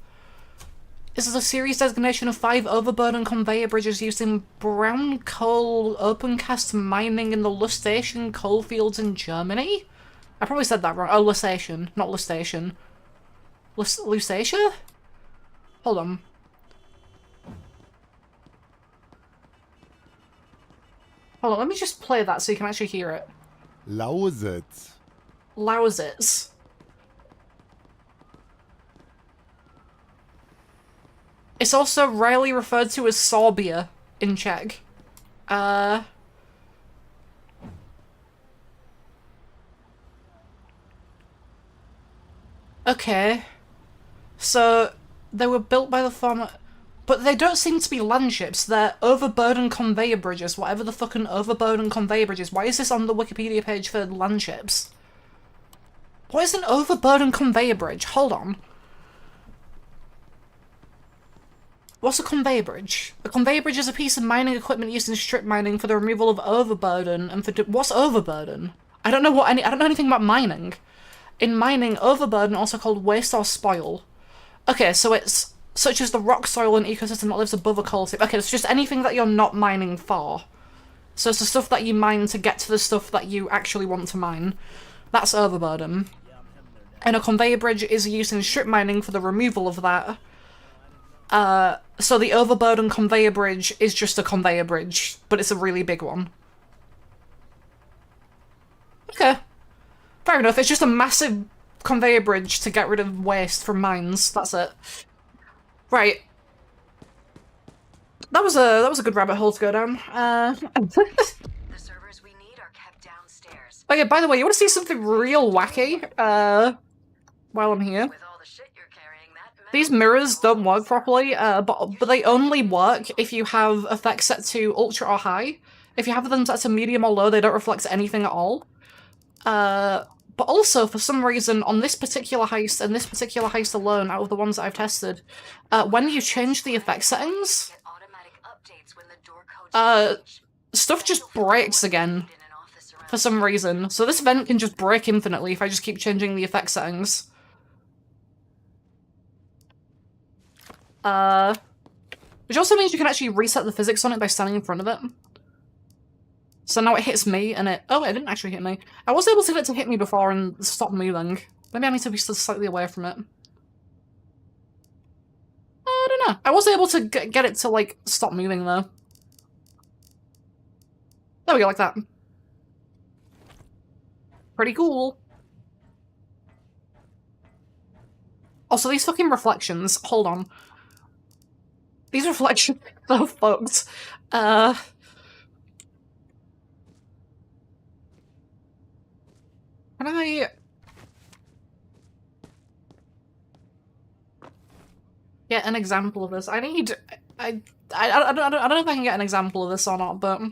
This is a series designation of 5 overburden conveyor bridges used in brown coal opencast mining in the Lustation coalfields in Germany? I probably said that wrong. Oh, Lustation, not Lustation. Lusatia? Hold on. Hold on, let me just play that so you can actually hear it. Lausitz. Lausitz. It's also rarely referred to as Sorbia in Czech. Okay. So, they were built by the former... but they don't seem to be land ships, they're overburden conveyor bridges, whatever the fucking overburden conveyor bridge is. Why is this on the Wikipedia page for land ships? What is an overburden conveyor bridge? Hold on. What's a conveyor bridge? A conveyor bridge is a piece of mining equipment used in strip mining for the removal of overburden and for... what's overburden? I don't know anything about mining. In mining, overburden, also called waste or spoil. Okay, so it's... such as the rock, soil, and ecosystem that lives above a coal seam. Okay, it's just anything that you're not mining for. So it's the stuff that you mine to get to the stuff that you actually want to mine. That's overburden. And a conveyor bridge is used in strip mining for the removal of that. So the overburden conveyor bridge is just a conveyor bridge, but it's a really big one. Okay. Fair enough, it's just a massive conveyor bridge to get rid of waste from mines. That's it. Right. That was a good rabbit hole to go down. The servers we need are kept downstairs. Oh yeah, by the way, you want to see something real wacky? While I'm here. With all the shit you're carrying, that These mirrors don't work properly, but they only work if you have effects set to ultra or high. If you have them set to medium or low, they don't reflect anything at all. But also, for some reason, on this particular heist, and this particular heist alone, out of the ones that I've tested, when you change the effect settings, get automatic updates when the door codes change. stuff just breaks again, for some reason. So this vent can just break infinitely if I just keep changing the effect settings. Which also means you can actually reset the physics on it by standing in front of it. So now it hits me, and it... oh, it didn't actually hit me. I was able to get it to hit me before and stop moving. Maybe I need to be slightly away from it. I don't know. I was able to get it to, like, stop moving, though. There we go, like that. Pretty cool. Also, these fucking reflections. Hold on. These reflections are so fucked. Can I... get an example of this? I need... I don't know if I can get an example of this or not, but...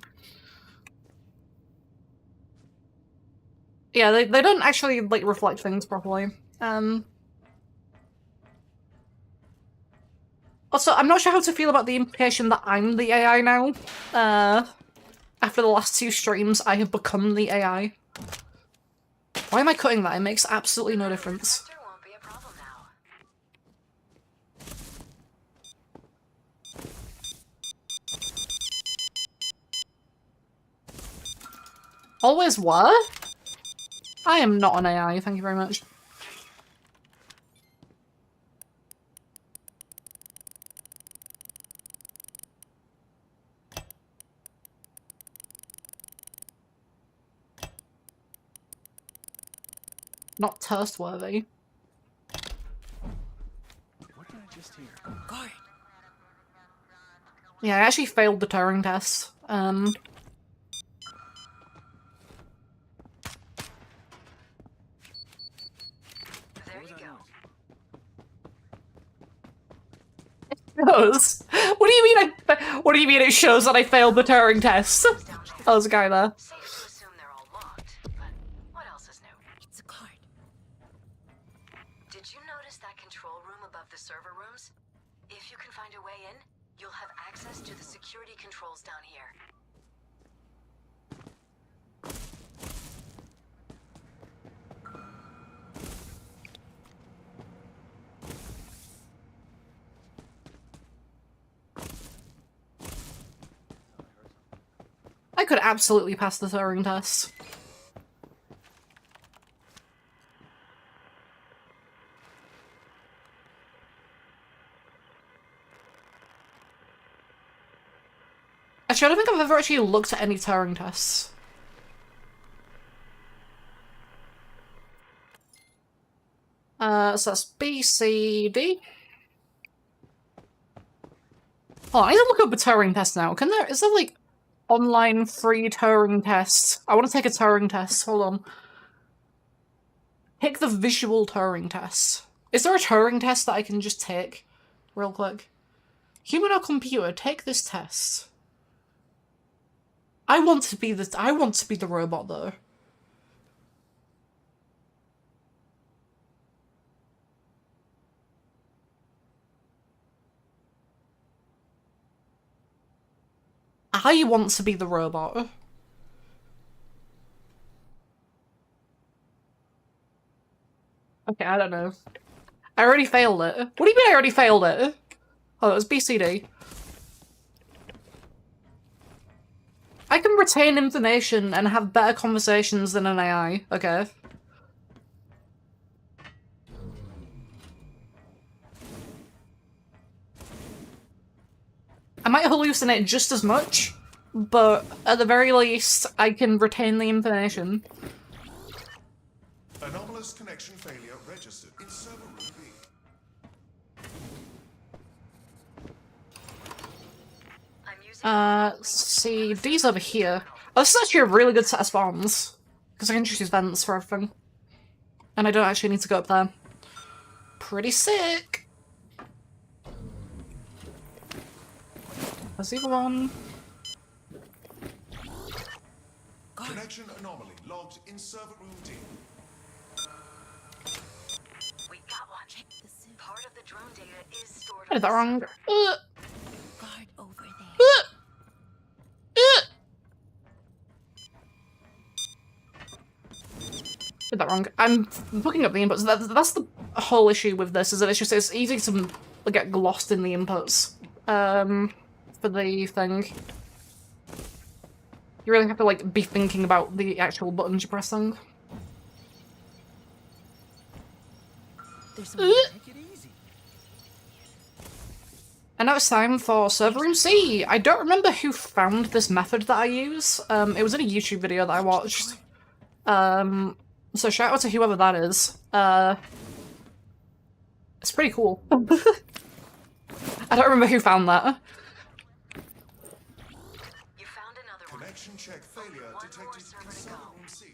yeah, they don't actually, like, reflect things properly. Also, I'm not sure how to feel about the implication that I'm the AI now. After the last 2 streams, I have become the AI. Why am I cutting that? It makes absolutely no difference. Sector won't be a problem now. Always were? I am not an AI, thank you very much. Not toast-worthy. What did I just hear? Guard. Yeah, I actually failed the Turing test. There you go. Shows? What do you mean what do you mean it shows that I failed the Turing test? Oh, there's a guy there. Safe to assume they're all locked, but what else is new? It's a card. Did you notice that control room above the server rooms? If you can find a way in, you'll have access to the security controls down here. I could absolutely pass the Turing test. Actually, I don't think I've ever actually looked at any Turing tests. So that's B, C, D. Oh, I need to look up a Turing test now. Is there like online free Turing test? I want to take a Turing test. Hold on. Take the visual Turing test. Is there a Turing test that I can just take real quick? Human or computer, take this test. I want to be the robot though. I want to be the robot. Okay, I don't know. I already failed it. What do you mean I already failed it? Oh, it was BCD. I can retain information and have better conversations than an AI. Okay. I might hallucinate just as much, but at the very least, I can retain the information. Anomalous connection failure registered in server room B. I'm using See, D's over here. Oh, this is actually a really good set of spawns, because I can just use vents for everything. And I don't actually need to go up there. Pretty sick! There's the other one. Connection anomaly logged in server room D. we got one. Part of the drone data is stored I on did that the wrong. server. Guard over there. Did that wrong. I'm looking up the inputs. That's the whole issue with this, is that it's easy to get lost in the inputs. For the thing. You really have to, like, be thinking about the actual buttons you're pressing. There's Take it easy. And now it's time for server room C! I don't remember who found this method that I use. It was in a YouTube video that I watched. So shout out to whoever that is. It's pretty cool. I don't remember who found that. You found another one. Connection check failure One detected more in server to server go. room C.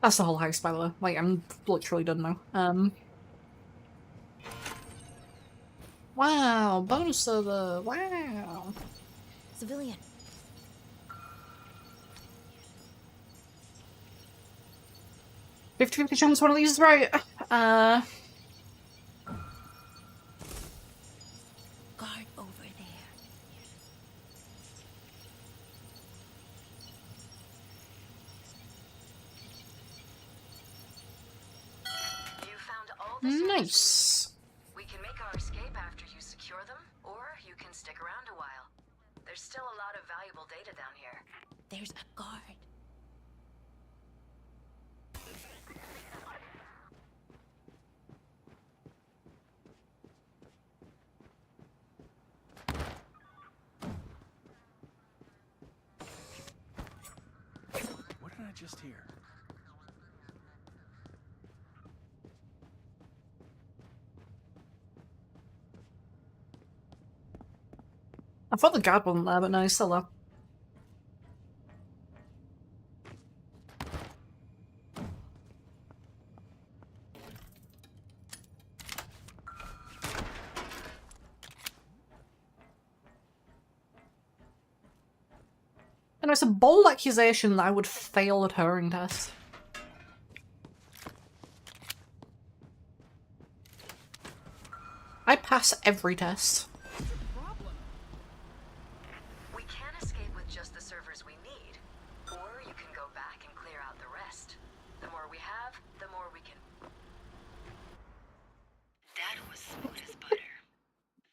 That's the whole house, by the way. Like, I'm literally done now. Wow, bonus server, wow. Civilian. 50-50 chance one of these is right. Guard over there. You found all the servers we need. Nice. We can make our escape after you secure them, or you can stick around a while. There's still a lot of valuable data down here. There's a guard. What did I just hear? I thought the guard wasn't there, but no, he's still there. And it's a bold accusation that I would fail a Turing test. I pass every test. We can escape with just the servers we need, or you can go back and clear out the rest. The more we have, the more we can. That was smooth as butter.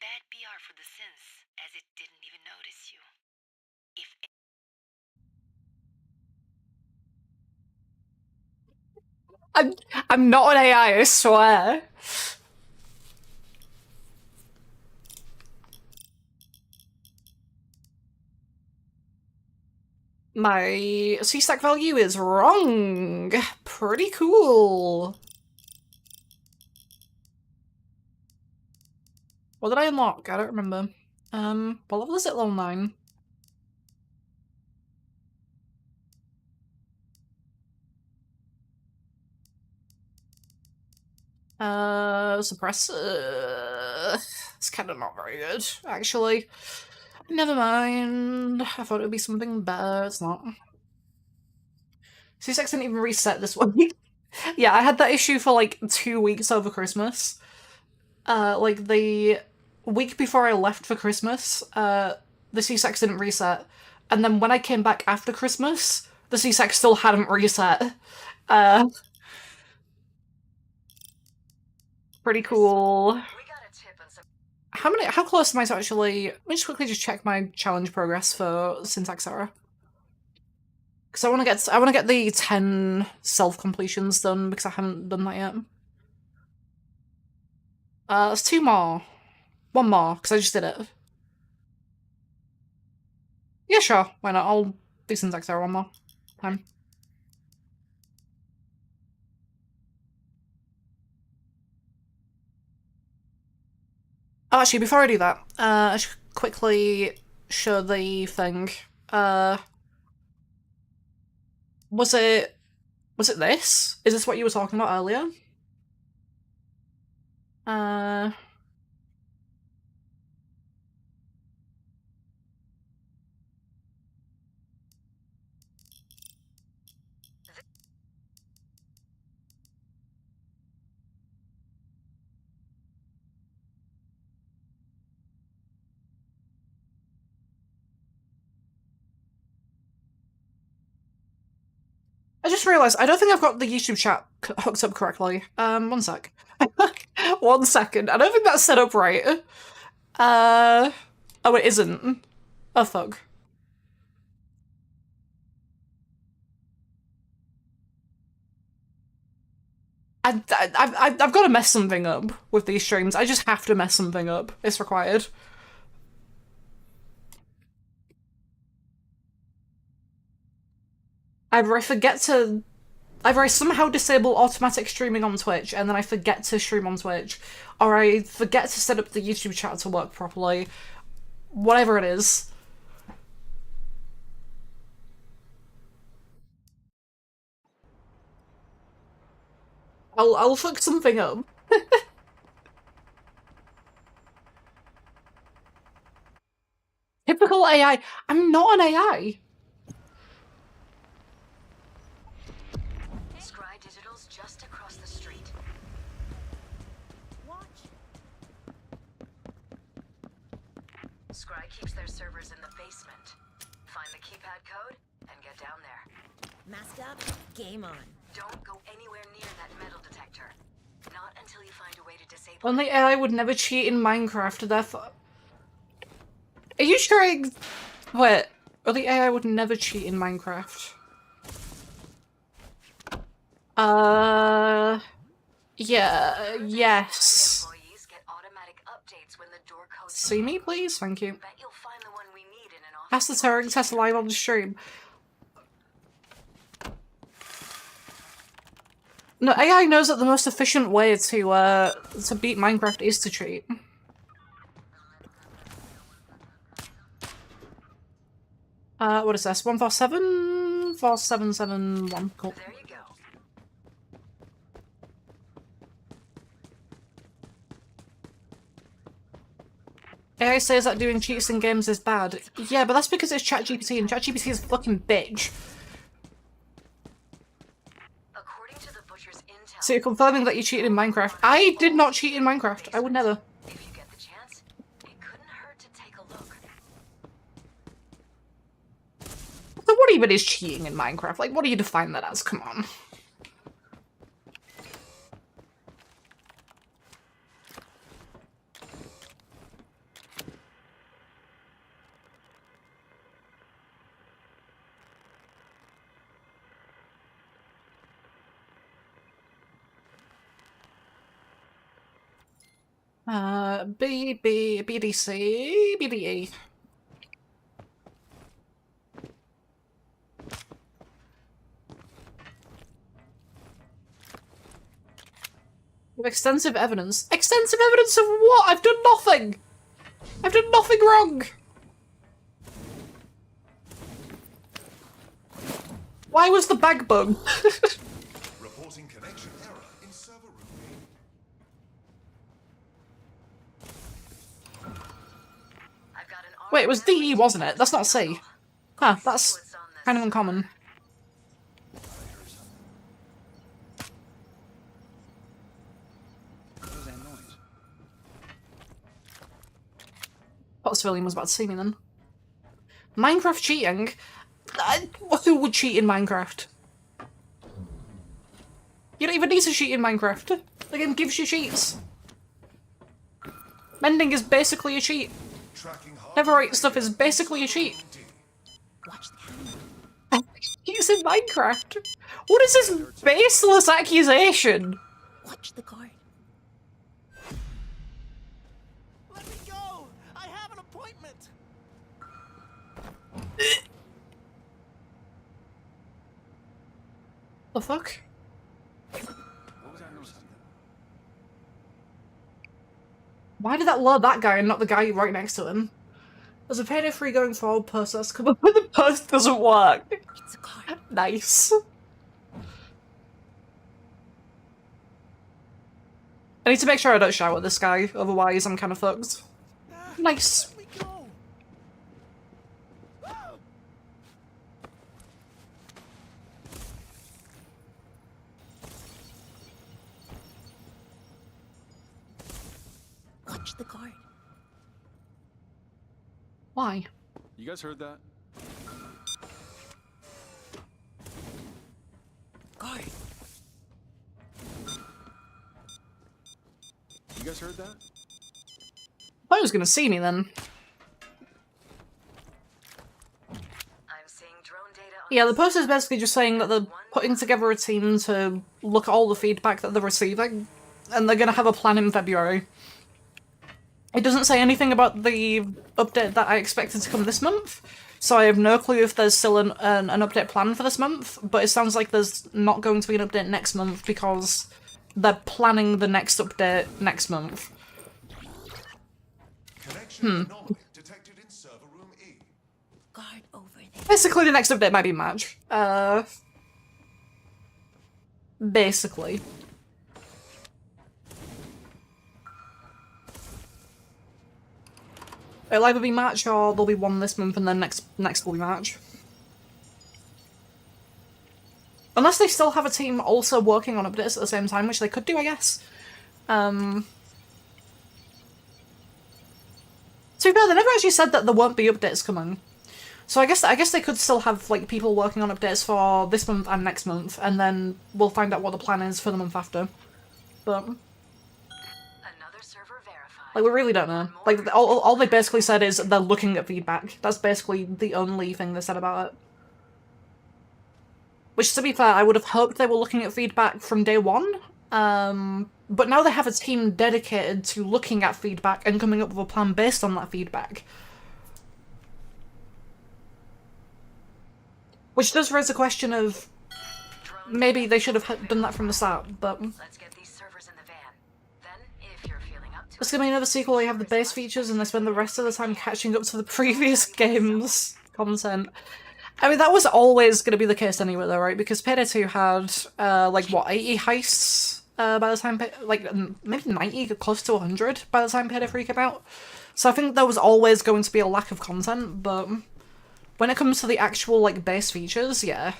Bad PR for the sins, as it didn't even notice you. If I'm not an AI, I swear. My C-stack value is wrong. Pretty cool. What did I unlock? I don't remember. What level is it? Level 9. Suppressor. It's kind of not very good, actually. Never mind. I thought it would be something better. It's not. C6 didn't even reset this week. Yeah, I had that issue for like 2 weeks over Christmas. Like the week before I left for Christmas, the C6 didn't reset. And then when I came back after Christmas, the C6 still hadn't reset. Pretty cool. We got a tip on some. How close am I to actually... Let me just quickly just check my challenge progress for Syntax Error. Because I want to get the 10 self-completions done, because I haven't done that yet. There's 2 more. 1 more, because I just did it. Yeah, sure. Why not? I'll do Syntax Error 1 more time. Oh, actually, before I do that, I should quickly show the thing. Was it this? Is this what you were talking about earlier? I just realised I don't think I've got the YouTube chat hooked up correctly. 1 sec. 1 second. I don't think that's set up right. Oh, it isn't. Oh, fuck. I've got to mess something up with these streams. I just have to mess something up. It's required. Either I somehow disable automatic streaming on Twitch and then I forget to stream on Twitch, or I forget to set up the YouTube chat to work properly. Whatever it is. I'll fuck something up. Typical AI. I'm not an AI. Scry Digital's just across the street. Watch. Scry keeps their servers in the basement. Find the keypad code and get down there. Mask up, game on. Don't go anywhere near that metal detector. Not until you find a way to disable it. Only AI would never cheat in Minecraft, therefore... Are you trying... Wait. Only AI would never cheat in Minecraft. Yeah, yes. Employees get automatic updates when the door code See me, please? Thank you. Bet you'll find the one we need in an office. Pass the Turing test live on the stream. No, AI knows that the most efficient way to beat Minecraft is to cheat. What is this? 147? 4771. Cool. There you go. AI says that doing cheats in games is bad. Yeah, but that's because it's ChatGPT, and ChatGPT is a fucking bitch. According to the butcher's intel, So you're confirming that you cheated in Minecraft. I did not cheat in Minecraft. I would never. if you get the chance, it couldn't hurt to take a look. So what even is cheating in Minecraft? Like, what do you define that as? Come on. BDC, BDE. With extensive evidence. Extensive evidence of what? I've done nothing! I've done nothing wrong! Why was the bag bug? Reporting connection error in server room B. I've got an Wait, it was DE, wasn't it? That's not C. Huh, that's kind of uncommon. What was that noise? What civilian was about to see me then? Minecraft cheating? Who would cheat in Minecraft? You don't even need to cheat in Minecraft. The game gives you cheats. Mending is basically a cheat. Tracking hard. Neverite stuff is basically a cheat. Watch the camera. Cheats in Minecraft. What is this baseless accusation? Watch the guard. Let me go! I have an appointment! The fuck? What was I noticing? Why did that lure that guy and not the guy right next to him? There's a PD3 going for old post that's come up, but the post doesn't work. It's a guard. Nice. I need to make sure I don't shout at this guy, otherwise I'm kind of fucked. Nice. Let me go! Watch the guard. Why? You guys heard that? Guard. You guys heard that? I thought he was gonna see me then. I'm seeing drone data Yeah, the post is basically just saying that they're putting together a team to look at all the feedback that they're receiving, and they're gonna have a plan in February. It doesn't say anything about the update that I expected to come this month, so I have no clue if there's still an update planned for this month, but it sounds like there's not going to be an update next month because they're planning the next update next month. Connection anomaly detected in server room E. Guard over there. Basically, the next update might be Match. Basically. It'll either be Match or there'll be one this month and then next will be Match. Unless they still have a team also working on updates at the same time, which they could do, I guess. To be fair, they never actually said that there won't be updates coming. So I guess they could still have like people working on updates for this month and next month, and then we'll find out what the plan is for the month after. But Another server verified. like we really don't know. Like all they basically said is they're looking at feedback. That's basically the only thing they said about it. Which, to be fair, I would have hoped they were looking at feedback from day one. But now they have a team dedicated to looking at feedback and coming up with a plan based on that feedback. Which does raise a question of maybe they should have done that from the start, but Let's get these servers in the van. Then, if you're feeling up to there's gonna be another sequel where you have the base features and they spend the rest of the time catching up to the previous game's content. I mean, that was always gonna be the case anyway though, right? Because PD3 had, like, what, 80 heists by the time, like, maybe 90, close to 100 by the time PD3 came out. So I think there was always going to be a lack of content, but when it comes to the actual, like, base features, yeah.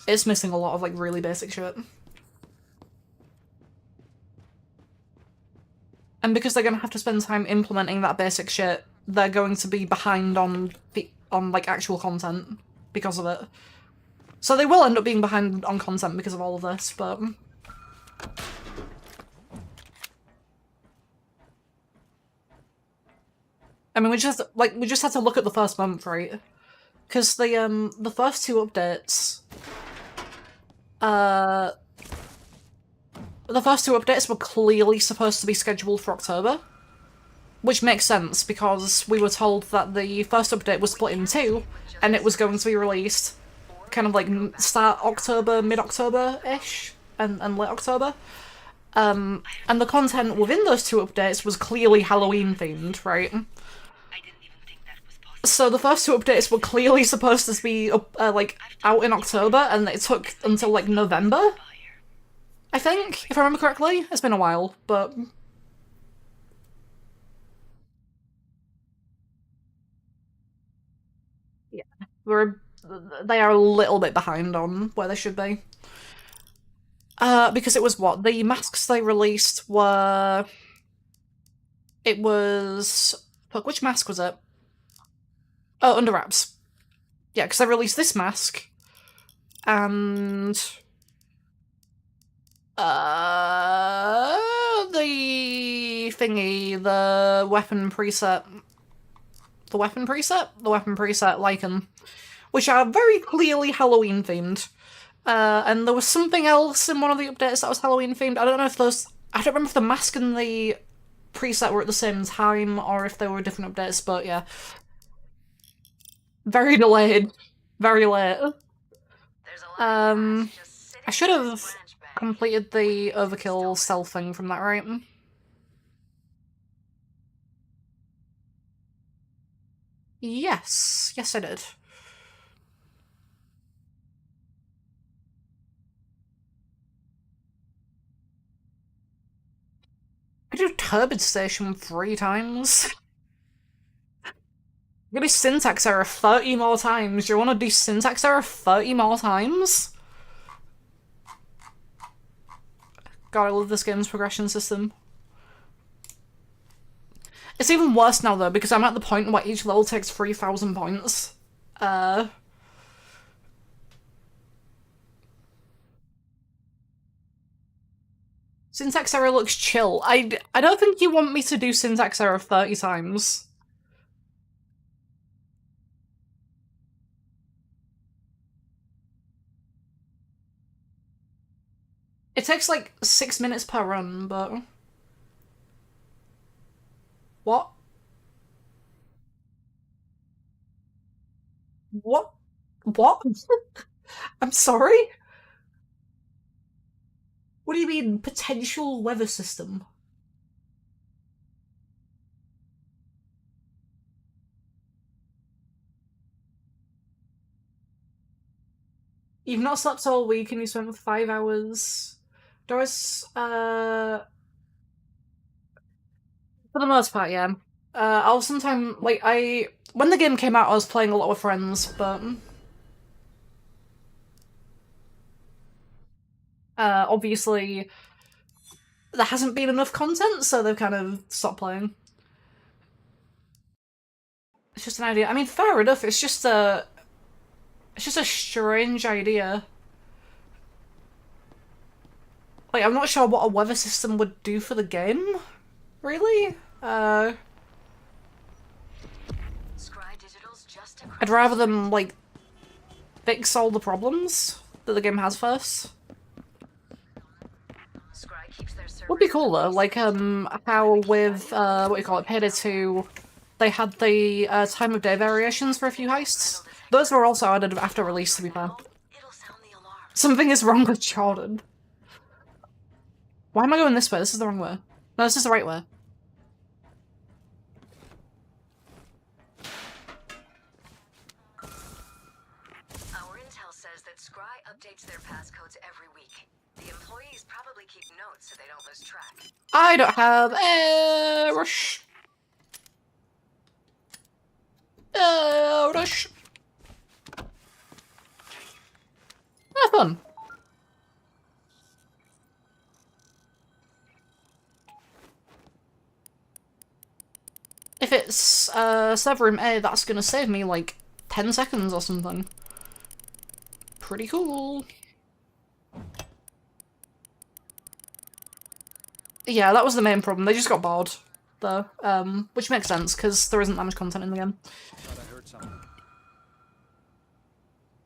It's missing a lot of, like, really basic shit. And because they're gonna have to spend time implementing that basic shit, they're going to be behind on like, actual content because of it. So they will end up being behind on content because of all of this, but I mean, we just had to look at the first month, right? Because the first two updates, the first two updates were clearly supposed to be scheduled for October, which makes sense because we were told that the first update was split in two, and it was going to be released kind of like start October, mid-October-ish, and late October. And the content within those two updates was clearly Halloween-themed, right? So the first two updates were clearly supposed to be like out in October, and it took until like November, I think, if I remember correctly. It's been a while, but yeah, they are a little bit behind on where they should be. Because it was what? The masks they released were... It was... Fuck, which mask was it? Oh, Under Wraps. Yeah, because they released this mask, and... the thingy, the weapon preset... The weapon preset? The weapon preset Lycan. Which are very clearly Halloween-themed. And there was something else in one of the updates that was Halloween-themed. I don't know if those... I don't remember if the mask and the preset were at the same time, or if they were different updates, but yeah. Very delayed. Very late. I should have completed the overkill stealth thing from that, right? Yes. Yes, I did. I do Turbid Station 3 times. I'm gonna do Syntax Error 30 more times. Do you want to do Syntax Error 30 more times? God, I love this game's progression system. It's even worse now, though, because I'm at the point where each level takes 3,000 points. Syntax Error looks chill. I don't think you want me to do Syntax Error 30 times. It takes like 6 minutes per run, but... What? What? What? I'm sorry? What do you mean, potential weather system? You've not slept all week and you spent 5 hours. Doris, for the most part, yeah. I'll sometime, like, when the game came out, I was playing a lot with friends, but... obviously, there hasn't been enough content, so they've kind of stopped playing. It's just an idea. I mean, fair enough, it's just a strange idea. Like, I'm not sure what a weather system would do for the game, really? I'd rather them, like, fix all the problems that the game has first. Would be cool though, like, how with, what do you call it, PD3, they had the time of day variations for a few heists. Those were also added after release, to be fair. Something is wrong with Jordan. Why am I going this way? This is the wrong way. No, this is the right way. Our intel says that Scry updates their passcodes every week. The employees probably keep notes so they don't lose track. I don't have a rush. Rush. Have fun. If it's server room A, that's gonna save me like 10 seconds or something. Pretty cool. Yeah, that was the main problem. They just got bored, though, which makes sense because there isn't that much content in the game.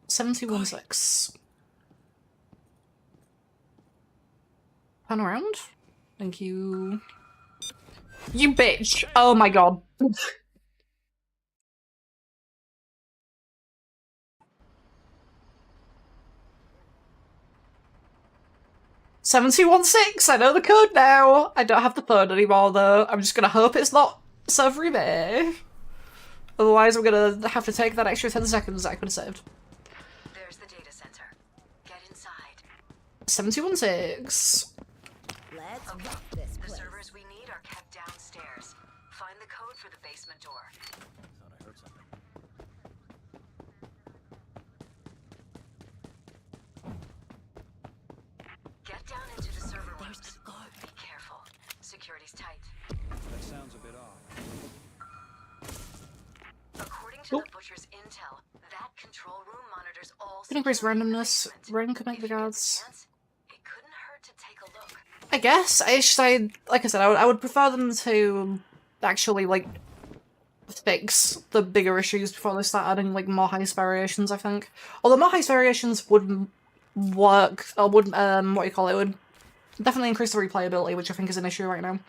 726. Pan around. Thank you. You bitch! Oh my god. 7216! I know the code now! I don't have the phone anymore though. I'm just gonna hope it's not server Bay. Otherwise I'm gonna have to take that extra 10 seconds that I could have saved. There's the data center. Get inside. 7216. Let's rock this The place. servers we need are kept downstairs. Find the code for the basement door. Thought I heard something. Get down into the server rooms. Be careful. Security's tight. That sounds a bit off. According to the Butcher's intel, that control room monitors all Can increase security in the randomness. basement. Rain connect If the you get the guards. chance, it couldn't hurt to take a look. I guess. Like I said, I would prefer them to actually, like, fix the bigger issues before they start adding, like, more heist variations, I think. Although more heist variations would work, or would, what do you call it, would definitely increase the replayability, which I think is an issue right now.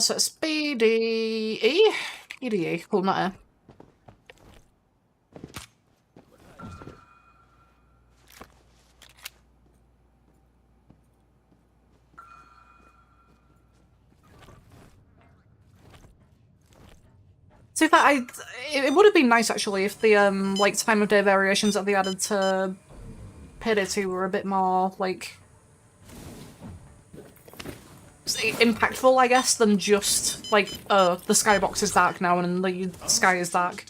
So it's BDE? BDE, cool, not A. So if it would have been nice actually if the like time of day variations that they added to PD2 were a bit more like impactful, I guess, than just like, oh, the skybox is dark now and the sky is dark.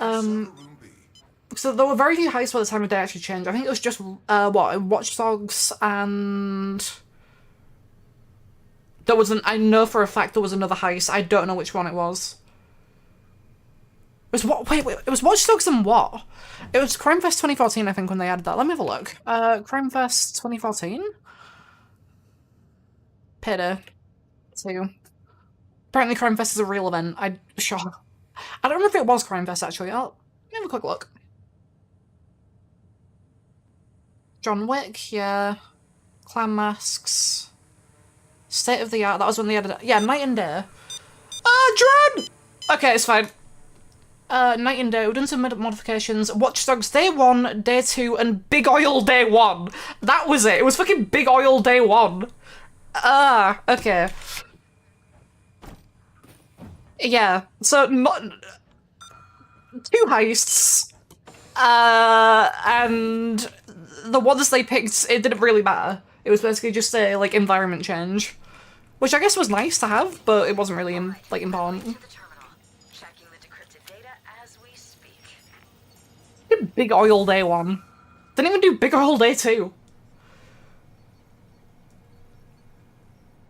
So there were very few heists where the time of day actually changed. I think it was just what, Watch Dogs, and there was I know for a fact there was another heist. I don't know which one it was. It was what? Wait, it was Watch Dogs and what? It was Crime Fest 2014, I think, when they added that. Let me have a look. Crime Fest 2014? PD 2. Apparently Crime Fest is a real event. I don't know if it was Crime Fest, actually. Let me have a quick look. John Wick, yeah. Clown masks. State of the art, that was when they added... Yeah, night and day. Drone! Okay, it's fine. Night and day, we've done some modifications. Watch Dogs Day 1, Day 2, and Big Oil Day 1. That was it. It was fucking Big Oil Day 1. Okay. Yeah, so two heists. And the ones they picked, it didn't really matter. It was basically just a, like, environment change. Which I guess was nice to have, but it wasn't really, like, important. Big Oil Day 1. Didn't even do Big Oil Day 2.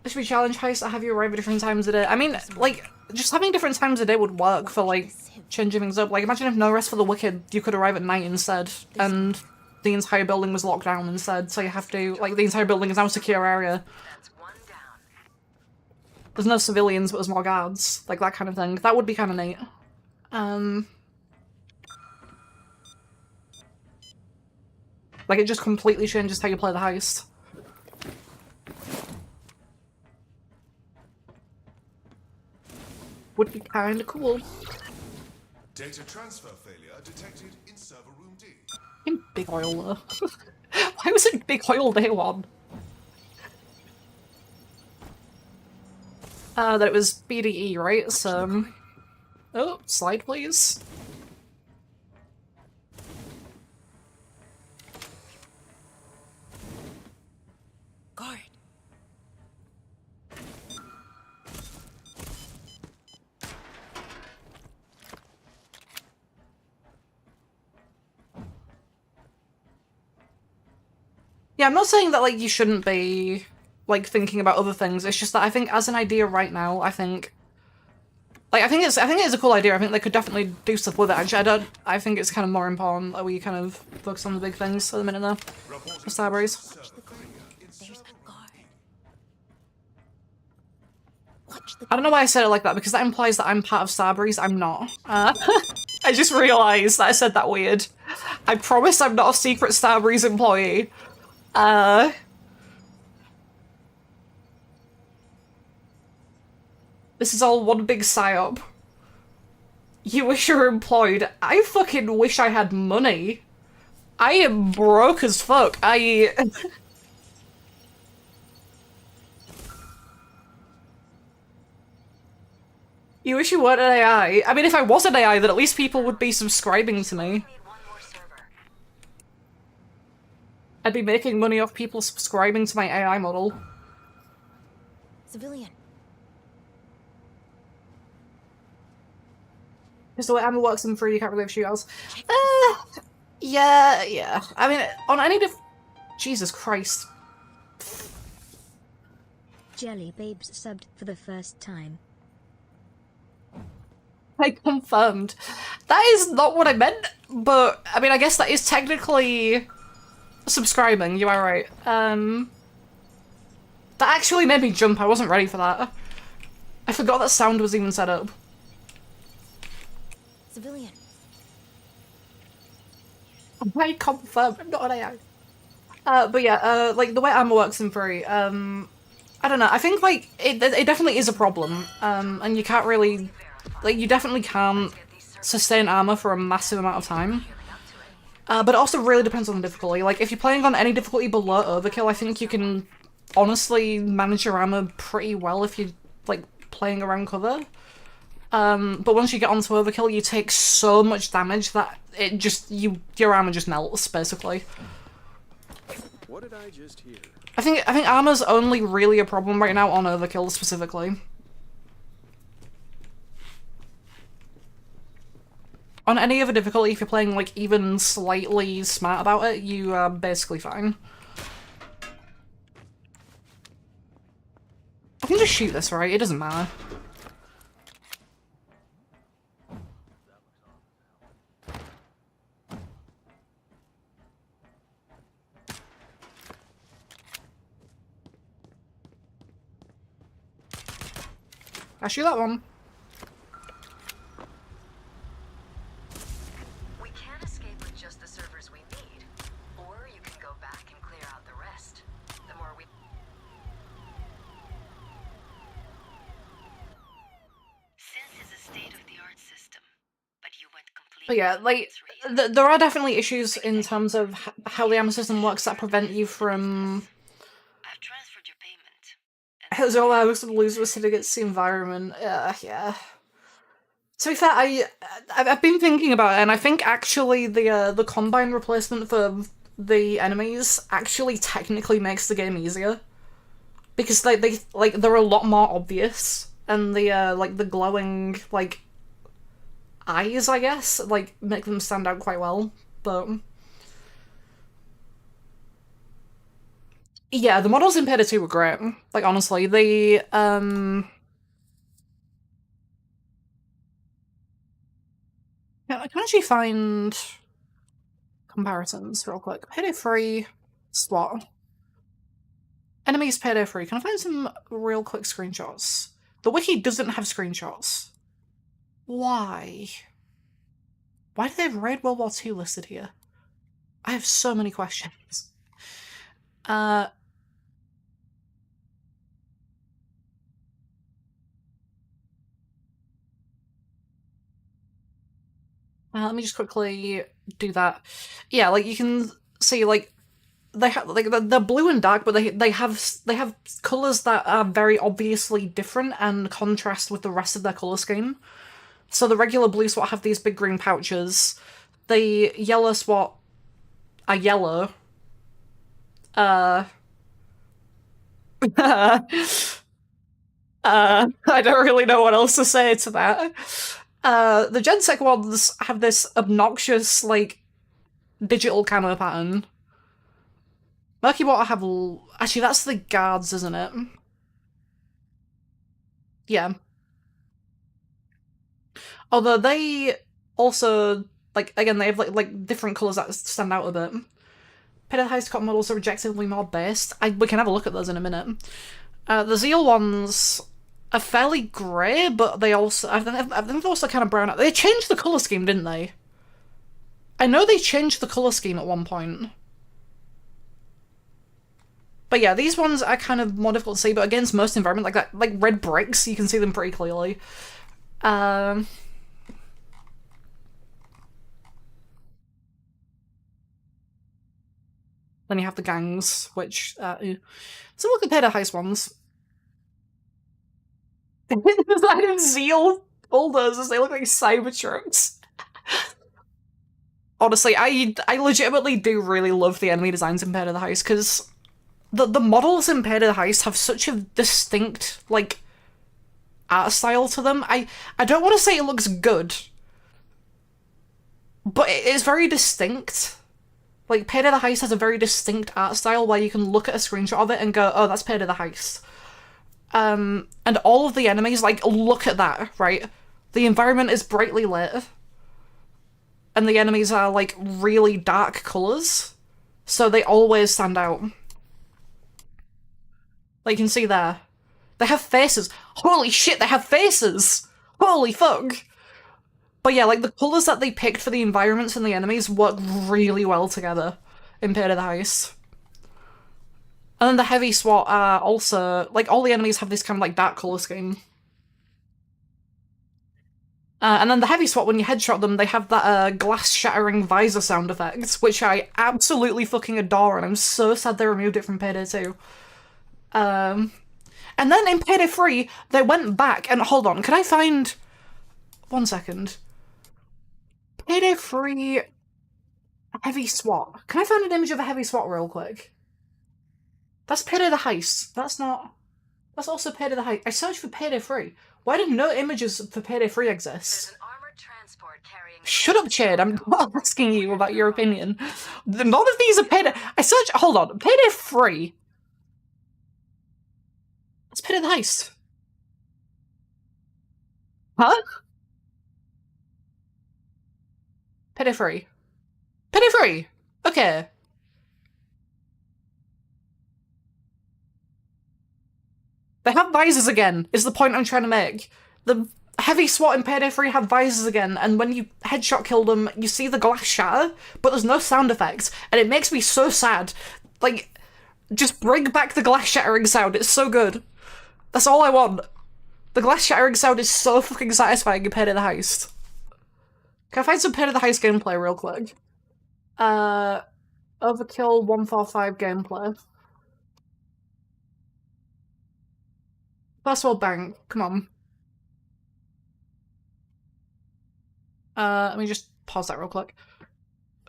This should be challenge heist. I have you arrive at different times of day. I mean, like, just having different times of day would work for, like, changing things up. Like, imagine if No Rest for the Wicked, you could arrive at night instead, and the entire building was locked down instead, so you have to, like, the entire building is now a secure area. There's no civilians, but there's more guards. Like, that kind of thing. That would be kind of neat. Like, it just completely changes how you play the heist. Would be kinda cool. Data transfer failure detected in server room D. In Big Oil, though. Why was it Big Oil Day 1? That it was BDE, right? So... Oh, slide please. Guard. Yeah, I'm not saying that, like, you shouldn't be, like, thinking about other things. It's just that I think as an idea right now, I think it is a cool idea. I think they could definitely do stuff with it. Actually, I think it's kind of more important that we kind of focus on the big things at the minute though. For Starbreeze. I don't know why I said it like that, because that implies that I'm part of Starbreeze. I'm not. I just realised that I said that weird. I promise I'm not a secret Starbreeze employee. This is all one big psyop. You wish you were employed. I fucking wish I had money. I am broke as fuck. You wish you weren't an AI. I mean, if I was an AI, then at least people would be subscribing to me. I'd be making money off people subscribing to my AI model. Civilian. Just the way ammo works in free, you can't really have shootouts. Yeah. I mean, on any Jesus Christ. Jelly Babes subbed for the first time. I confirmed. That is not what I meant, but, I mean, I guess that is technically subscribing, you are right. That actually made me jump, I wasn't ready for that. I forgot that sound was even set up. Civilian. I confirmed, I'm not an AI. But yeah, like, the way ammo works in free, I don't know, I think, like, it definitely is a problem, and you can't really, like, you definitely can't sustain armor for a massive amount of time. But it also really depends on the difficulty. Like, if you're playing on any difficulty below Overkill, I think you can honestly manage your armor pretty well if you're, like, playing around cover. But once you get onto Overkill, you take so much damage that it just, your armor just melts, basically. What did I just hear? I think armor's only really a problem right now on Overkill, specifically. On any other difficulty, if you're playing, like, even slightly smart about it, you are basically fine. I can just shoot this, right? It doesn't matter. I shoot that one. We can't escape with just the servers we need, or you can go back But yeah, like, there are definitely issues in terms of how the ammo system works that prevent you from... I've transferred your payment. As all I was to lose was sitting against the environment. Yeah. To be fair, I've been thinking about it, and I think actually the combine replacement for the enemies actually technically makes the game easier. Because they like they're a lot more obvious, and the like the glowing like eyes, I guess, like make them stand out quite well. But yeah, the models in PD3 were great. Like honestly, yeah, I can actually find comparisons real quick. PD3 SWAT. Enemies PD3. Can I find some real quick screenshots? The wiki doesn't have screenshots. Why? Why do they have Raid World War II listed here? I have so many questions. Let me just quickly do that. Yeah, like you can see, like they have like they're blue and dark, but they have colors that are very obviously different and contrast with the rest of their color scheme. So the regular blue SWAT have these big green pouches. The yellow SWAT are yellow. I don't really know what else to say to that. The GenSec ones have this obnoxious, like, digital camo pattern. Murky Water have... Actually, that's the guards, isn't it? Yeah. Although they also, like, again, they have, like different colours that stand out a bit. Pitted Heist Cop models are objectively more based. We can have a look at those in a minute. The Zeal ones are fairly grey, but they also... I think they're also kind of brown out. They changed the colour scheme, didn't they? I know they changed the colour scheme at one point. But yeah, these ones are kind of more difficult to see, but against most environment, like that, like red bricks, you can see them pretty clearly. Then you have the gangs, which, so we'll compare to heist ones. The design of Zeal bulldozers, they look like Cybertrucks. Honestly, I legitimately do really love the enemy designs in Pair to the Heist, because the models in Pair to the Heist have such a distinct, like, art style to them. I don't want to say it looks good, but it is very distinct. Like, Pair to the Heist has a very distinct art style where you can look at a screenshot of it and go, oh, that's Pair to the Heist. And all of the enemies, like, look at that, right? The environment is brightly lit. And the enemies are, like, really dark colours. So they always stand out. Like, you can see there. They have faces. Holy shit, they have faces! Holy fuck! But yeah, like, the colours that they picked for the environments and the enemies work really well together in Pair to the Heist. And then the heavy SWAT are also... Like, all the enemies have this kind of, like, dark colour scheme. And then the heavy SWAT, when you headshot them, they have that glass-shattering visor sound effect, which I absolutely fucking adore, and I'm so sad they removed it from Payday 2. And then in Payday 3, they went back, and hold on, can I find... 1 second. Payday 3... Heavy SWAT. Can I find an image of a heavy SWAT real quick? That's Payday the Heist. That's not... That's also Payday the Heist. I searched for Payday 3. Why did no images for Payday 3 exist? Shut up, Chad. I'm not asking you about your opinion. None of these are Payday... I searched... Hold on. Payday 3. It's Payday the Heist. Huh? Payday 3. Payday 3! Okay. They have visors again, is the point I'm trying to make. The heavy SWAT in Payday 3 have visors again, and when you headshot kill them, you see the glass shatter, but there's no sound effects, and it makes me so sad. Like, just bring back the glass shattering sound, it's so good. That's all I want. The glass shattering sound is so fucking satisfying in Payday the Heist. Can I find some Pit of the Heist gameplay real quick? Overkill 145 gameplay. First World Bank, come on. Let me just pause that real quick.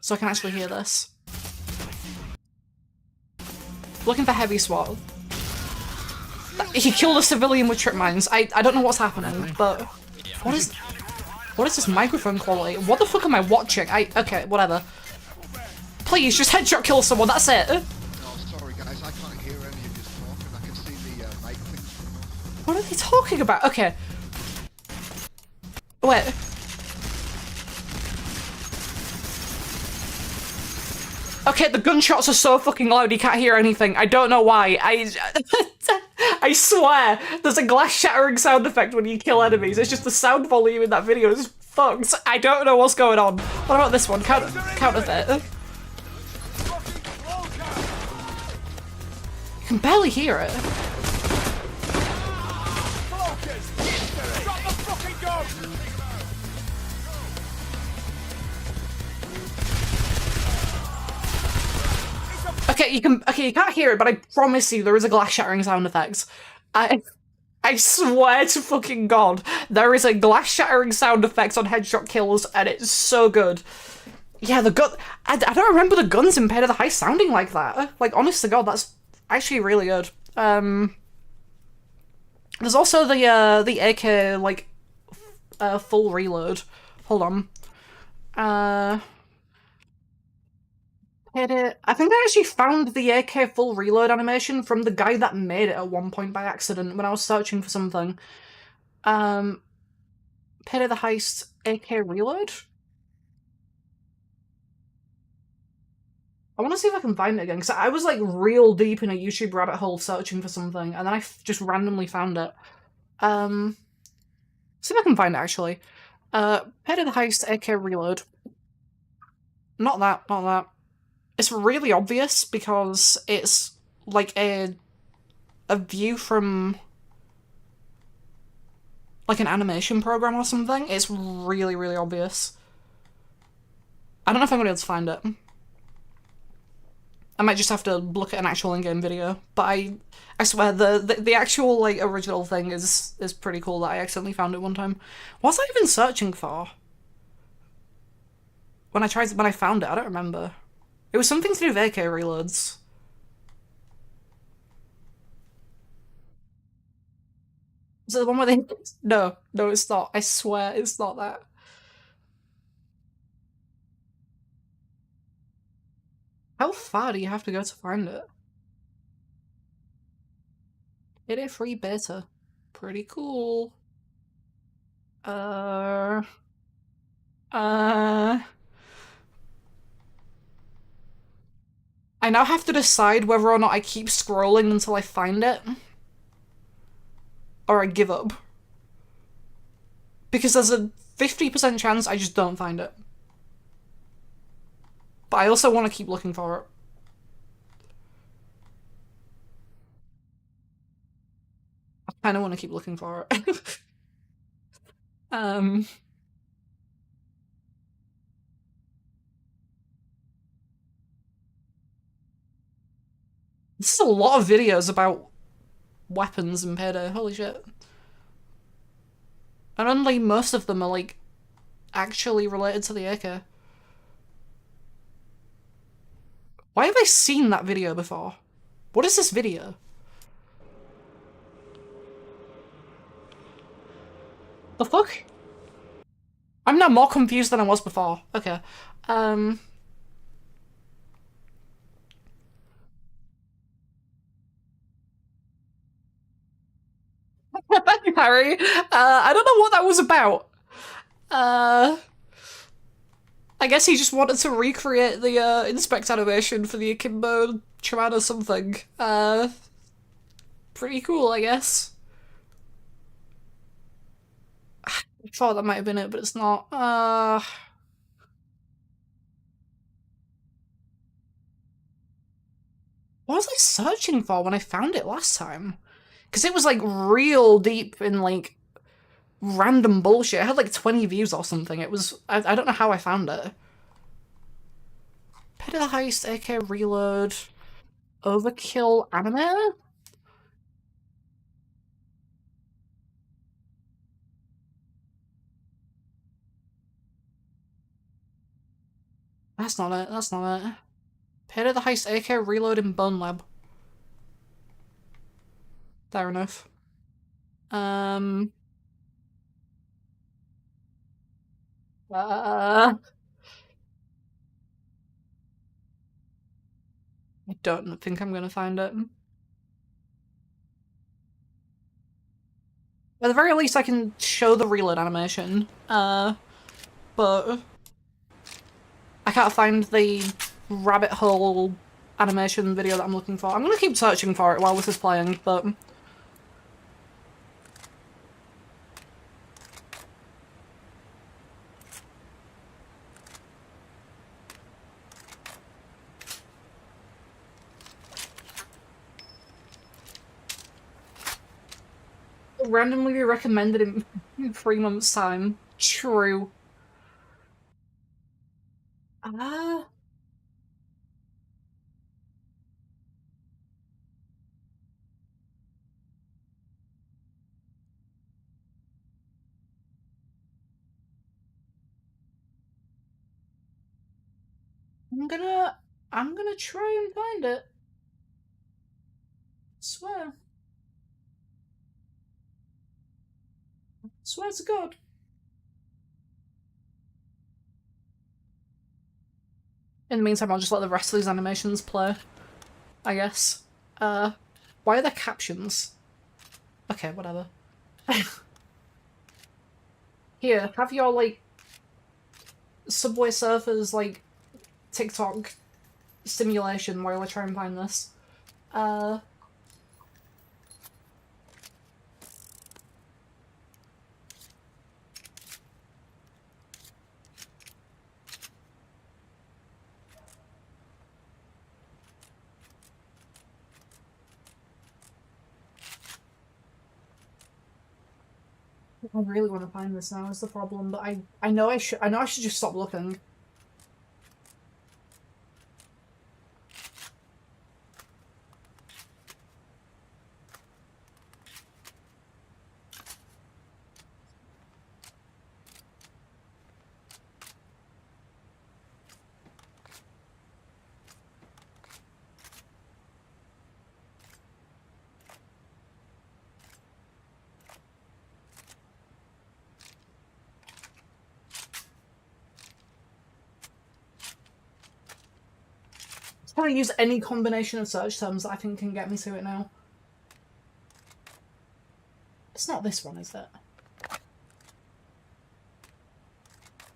So I can actually hear this. Looking for heavy SWAT. He killed a civilian with trip mines. I don't know what's happening, but what is this microphone quality? What the fuck am I watching? Okay, whatever. Please, just headshot kill someone, that's it. Oh, sorry guys, I can't hear any of you talking. I can see the mic things from off. What are they talking about? Okay. Wait. Okay, the gunshots are so fucking loud you can't hear anything. I don't know why. I swear, there's a glass shattering sound effect when you kill enemies. It's just the sound volume in that video is fucked. I don't know what's going on. What about this one? Counterfeit. You can barely hear it. Okay, you can't hear it, but I promise you there is a glass shattering sound effect. I swear to fucking God, there is a glass shattering sound effect on headshot kills, and it's so good. Yeah, the gun. I don't remember the guns in Pit of the Heist sounding like that. Like, honest to God, that's actually really good. There's also the AK like full reload. Hold on. I think I actually found the AK full reload animation from the guy that made it at one point by accident when I was searching for something. Pit of the Heist AK reload? I want to see if I can find it again, because I was like real deep in a YouTube rabbit hole searching for something, and then I just randomly found it. See if I can find it actually. Pit of the Heist AK reload. Not that. It's really obvious because it's like a view from like an animation program or something. It's really, really obvious. I don't know if I'm gonna be able to find it. I might just have to look at an actual in-game video, but I swear the actual like original thing is pretty cool that I accidentally found it one time. What was I even searching for? When I found it, I don't remember. It was something to do with AK reloads. Is it the one where they... No, it's not. I swear it's not that. How far do you have to go to find it? PD3 beta. Pretty cool. I now have to decide whether or not I keep scrolling until I find it. Or I give up. Because there's a 50% chance I just don't find it. But I also want to keep looking for it. I kind of want to keep looking for it. This is a lot of videos about weapons and Payday, holy shit. And only most of them are like actually related to the AK. Why have I seen that video before? What is this video? The fuck? I'm now more confused than I was before. Okay. Thank you, Harry. I don't know what that was about. I guess he just wanted to recreate the inspect animation for the Akimbo Chiman or something. Pretty cool, I guess. I thought that might have been it, but it's not. What was I searching for when I found it last time? Because it was like real deep in like random bullshit. It had like 20 views or something. It was... I don't know how I found it. Pit of the Heist, AK Reload, Overkill Anime? That's not it, that's not it. Pit of the Heist, AK Reload in Bone Lab. Fair enough. I don't think I'm gonna find it. At the very least I can show the reload animation, but I can't find the rabbit hole animation video that I'm looking for. I'm gonna keep searching for it while this is playing, but... randomly be recommended in 3 months' time. True. Ah. I'm gonna try and find it. Swear. Swear to God. In the meantime, I'll just let the rest of these animations play, I guess. Why are there captions? Okay, whatever. Here, have your, like, Subway Surfers, like, TikTok simulation while I try and find this. I really want to find this now is the problem, but I know I should just stop looking. Trying to use any combination of search terms that I think can get me to it now. It's not this one, is it?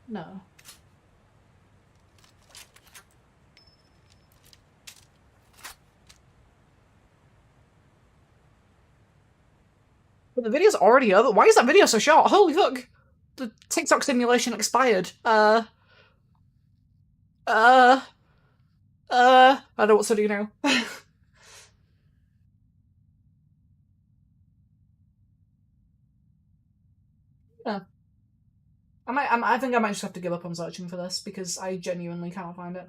No. But the video's already over. Why is that video so short? Holy fuck! The TikTok simulation expired. I don't know what to do now. Yeah. I think I might just have to give up on searching for this because I genuinely cannot find it.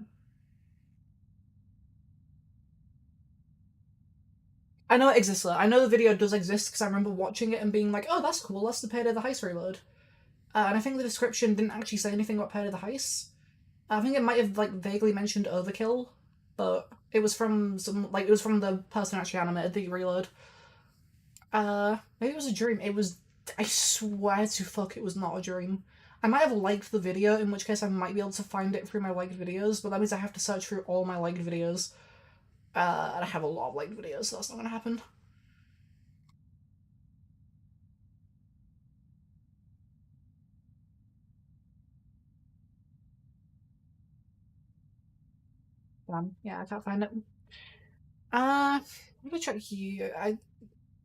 I know it exists though. I know the video does exist because I remember watching it and being like, oh, that's cool, that's the Payday the Heist reload. And I think the description didn't actually say anything about Payday the Heist. I think it might have like vaguely mentioned Overkill, but it was from it was from the person who actually animated the reload. Maybe it was a dream. It was, I swear to fuck it was not a dream. I might have liked the video, in which case I might be able to find it through my liked videos, but that means I have to search through all my liked videos. And I have a lot of liked videos, so that's not gonna happen. Yeah, I can't find it. Let me check here.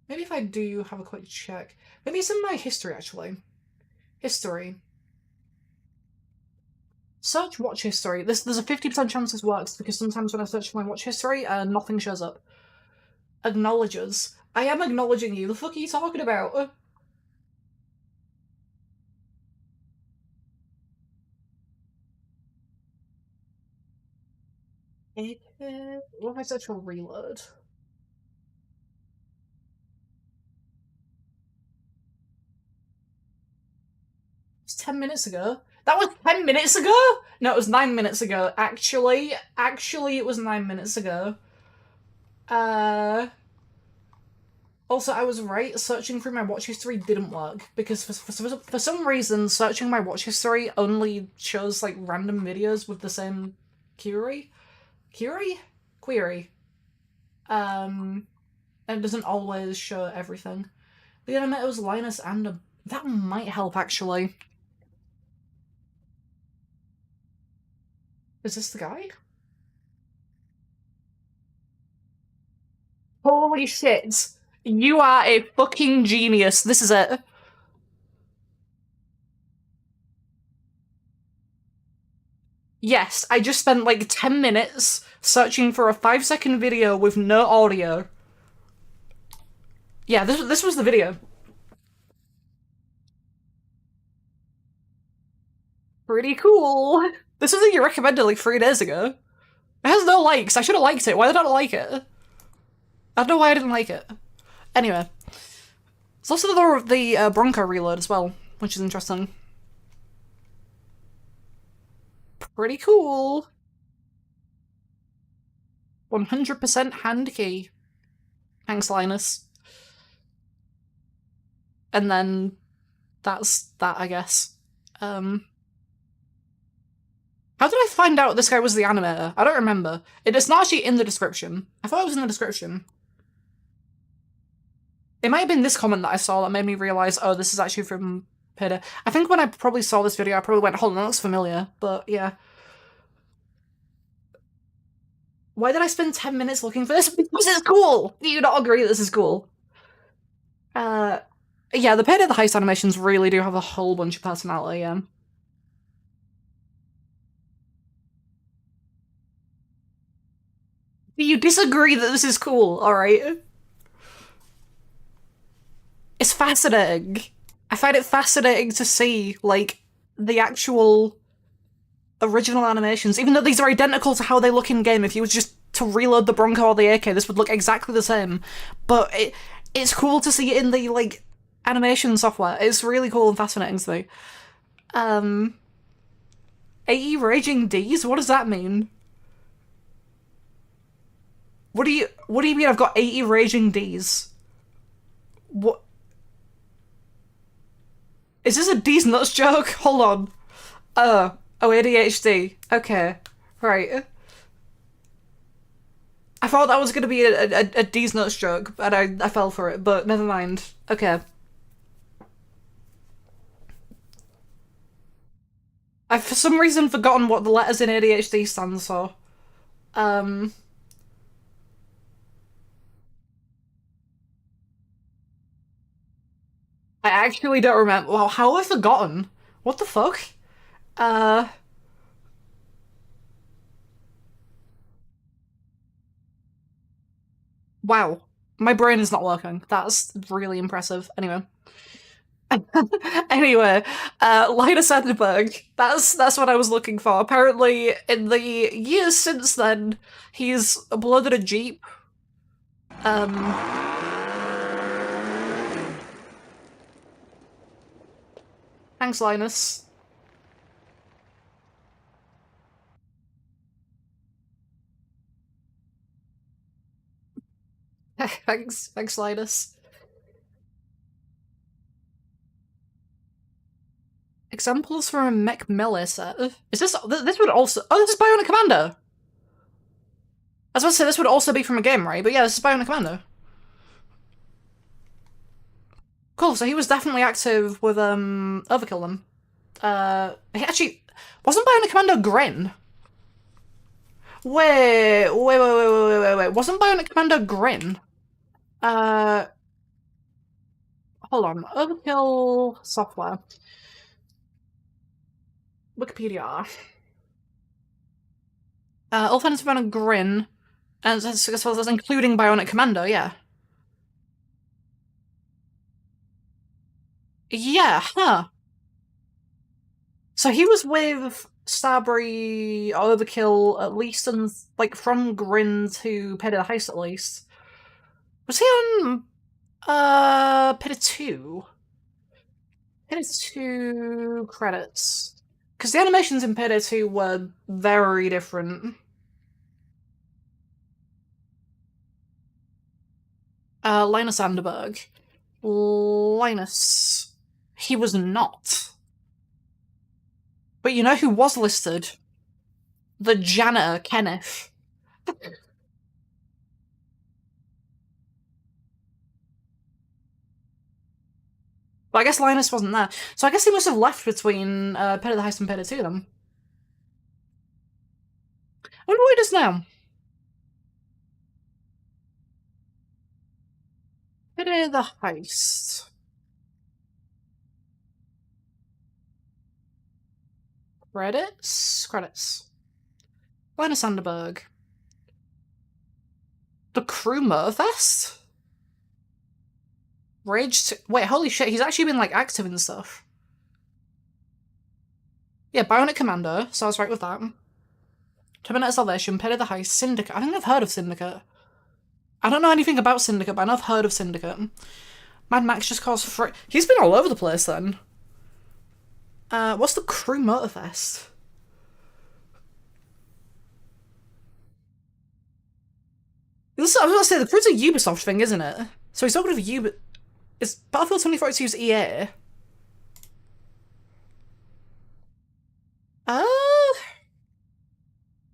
Maybe if I do have a quick check. Maybe it's in my history, actually. History. Search watch history. There's a 50% chance this works, because sometimes when I search for my watch history, nothing shows up. Acknowledges. I am acknowledging you. The fuck are you talking about? What if I search for reload? It's 10 minutes ago. That was 10 minutes ago? No, it was 9 minutes ago. Actually, it was 9 minutes ago. Also, I was right. Searching through my watch history didn't work because for some reason, searching my watch history only shows like random videos with the same query. And it doesn't always show everything. But yeah, I met it was Linus and a... That might help, actually. Is this the guy? Holy shit! You are a fucking genius. This is it. Yes, I just spent like 10 minutes searching for a 5-second video with no audio. Yeah, this was the video. Pretty cool. This was you recommended like 3 days ago. It has no likes. I should have liked it. Why did I not like it? I don't know why I didn't like it. Anyway. There's also the Bronco reload as well, which is interesting. Pretty cool. 100% hand key. Thanks, Linus. And then that's that, I guess. How did I find out this guy was the animator? I don't remember. It's not actually in the description. I thought it was in the description. It might have been this comment that I saw that made me realize, oh, this is actually from PD3. I think when I probably saw this video, I probably went, hold on, that looks familiar. But yeah. Why did I spend 10 minutes looking for this? Because it's cool! Do you not agree this is cool? Yeah, the PD3 the heist animations really do have a whole bunch of personality, yeah. Do you disagree that this is cool, alright? It's fascinating. I find it fascinating to see, like, the actual original animations, even though these are identical to how they look in-game. If you was just to reload the Bronco or the AK, this would look exactly the same. But it's cool to see it in the, like, animation software. It's really cool and fascinating to me. 80 Raging Ds? What does that mean? What do you mean I've got 80 Raging Ds? What? Is this a D's nuts joke? Hold on. Oh, ADHD. Okay. Right. I thought that was gonna be a D's nuts joke, and I fell for it, but never mind. Okay. I've for some reason forgotten what the letters in ADHD stands for. I actually don't remember. Wow, how have I forgotten? What the fuck? Wow. My brain is not working. That's really impressive. Anyway. Anyway, Linus Sandberg. That's what I was looking for. Apparently, in the years since then, he's uploaded a Jeep. Thanks, Linus. Thanks, Linus. Examples from a Mech Melee set. Is this would also... Oh, this is Bionic Commando! I was about to say, this would also be from a game, right? But yeah, this is Bionic Commando. Cool, so he was definitely active with, Overkill them. He actually... Wasn't Bionic Commando Grin? Wait. Wasn't Bionic Commando Grin? Hold on. Overkill software. Wikipedia. Offense Bionic Grin. And that's including Bionic Commando, yeah. Yeah, huh. So he was with Starbury, Overkill, at least, and like from Grin to Payday the Heist, at least. Was he on Payday 2? Payday 2 credits. Because the animations in Payday 2 were very different. Linus Anderberg. Linus. He was not. But you know who was listed? The janitor, Kenneth. But I guess Linus wasn't there. So I guess he must have left between Payday the Heist and Payday 2 then. I wonder what he does now. Payday the Heist. Credits. Linus Anderberg. The Crew Motorfest? Wait, holy shit, he's actually been, like, active and stuff. Yeah, Bionic Commando, so I was right with that. Terminator Salvation, Payday the Heist, Syndicate. I think I've heard of Syndicate. I don't know anything about Syndicate, but I know I've heard of Syndicate. Mad Max just caused he's been all over the place then. What's the Crew Motorfest? I was going to say, the Crew's a Ubisoft thing, isn't it? So he's talking of Ubisoft. Is Battlefield 2042's EA?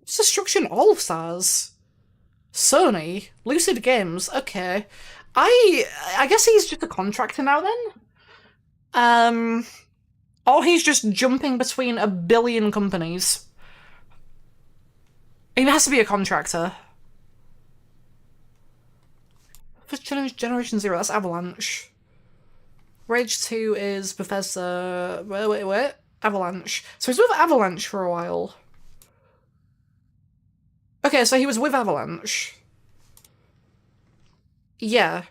It's Destruction All-Stars. Sony. Lucid Games. Okay. I guess he's just a contractor now then? Or he's just jumping between a billion companies. He has to be a contractor. First Generation Zero, that's Avalanche. Rage 2 is Bethesda. Wait. Avalanche. So he's with Avalanche for a while. Okay, so he was with Avalanche. Yeah.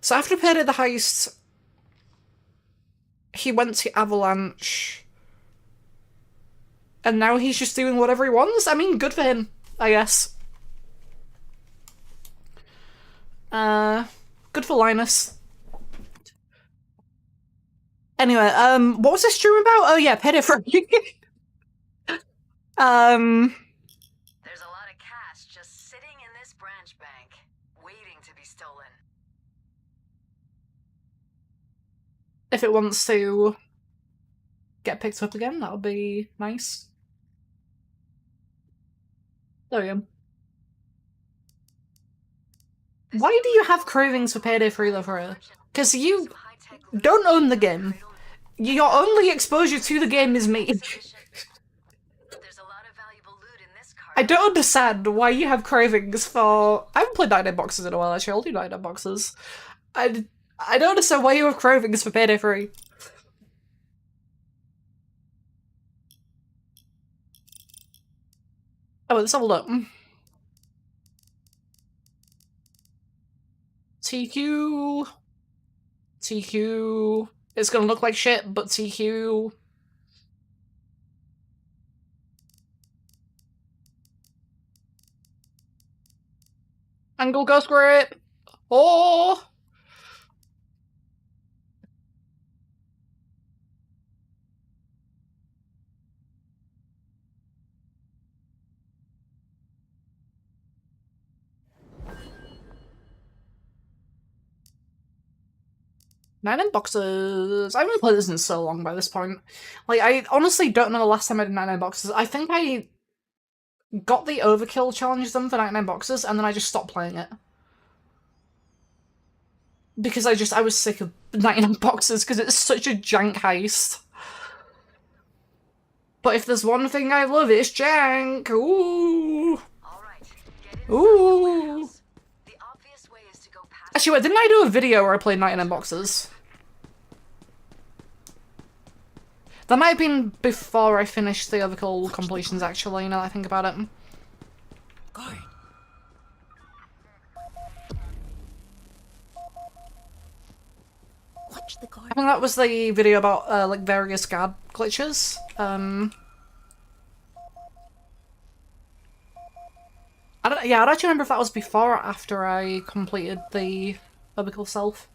So after Payday the Heist, he went to Avalanche. And now he's just doing whatever he wants? I mean, good for him, I guess. Good for Linus. Anyway, what was this stream about? Oh yeah, Payday 3. There's a lot of cash just sitting in this branch bank, waiting to be stolen. If it wants to get picked up again, that'll be nice. There we go. Why do you have cravings for Payday 3 though, for real? Because you don't own the game. Your only exposure to the game is me. I don't understand why you have cravings for... I haven't played 99 Boxes in a while, actually. I'll do 99 Boxes. I don't understand why you have cravings for Payday 3. Oh, let's have a look. TQ... TQ... It's gonna look like shit, but TQ... Angle Ghost Grip! Oh! Nine Boxes. I haven't played this in so long by this point. Like, I honestly don't know the last time I did 99 Boxes. I think I got the Overkill challenge done for 99 Boxes, and then I just stopped playing it. Because I was sick of 99 Boxes, because it's such a jank heist. But if there's one thing I love, it's jank! Ooh! Ooh! Actually, wait, didn't I do a video where I played 99 Boxes? That might have been before I finished the Overkill completions, actually, now that I think about it. Guard. What Watch the guard. I think that was the video about like various guard glitches. Yeah, I don't actually remember if that was before or after I completed the orbital self.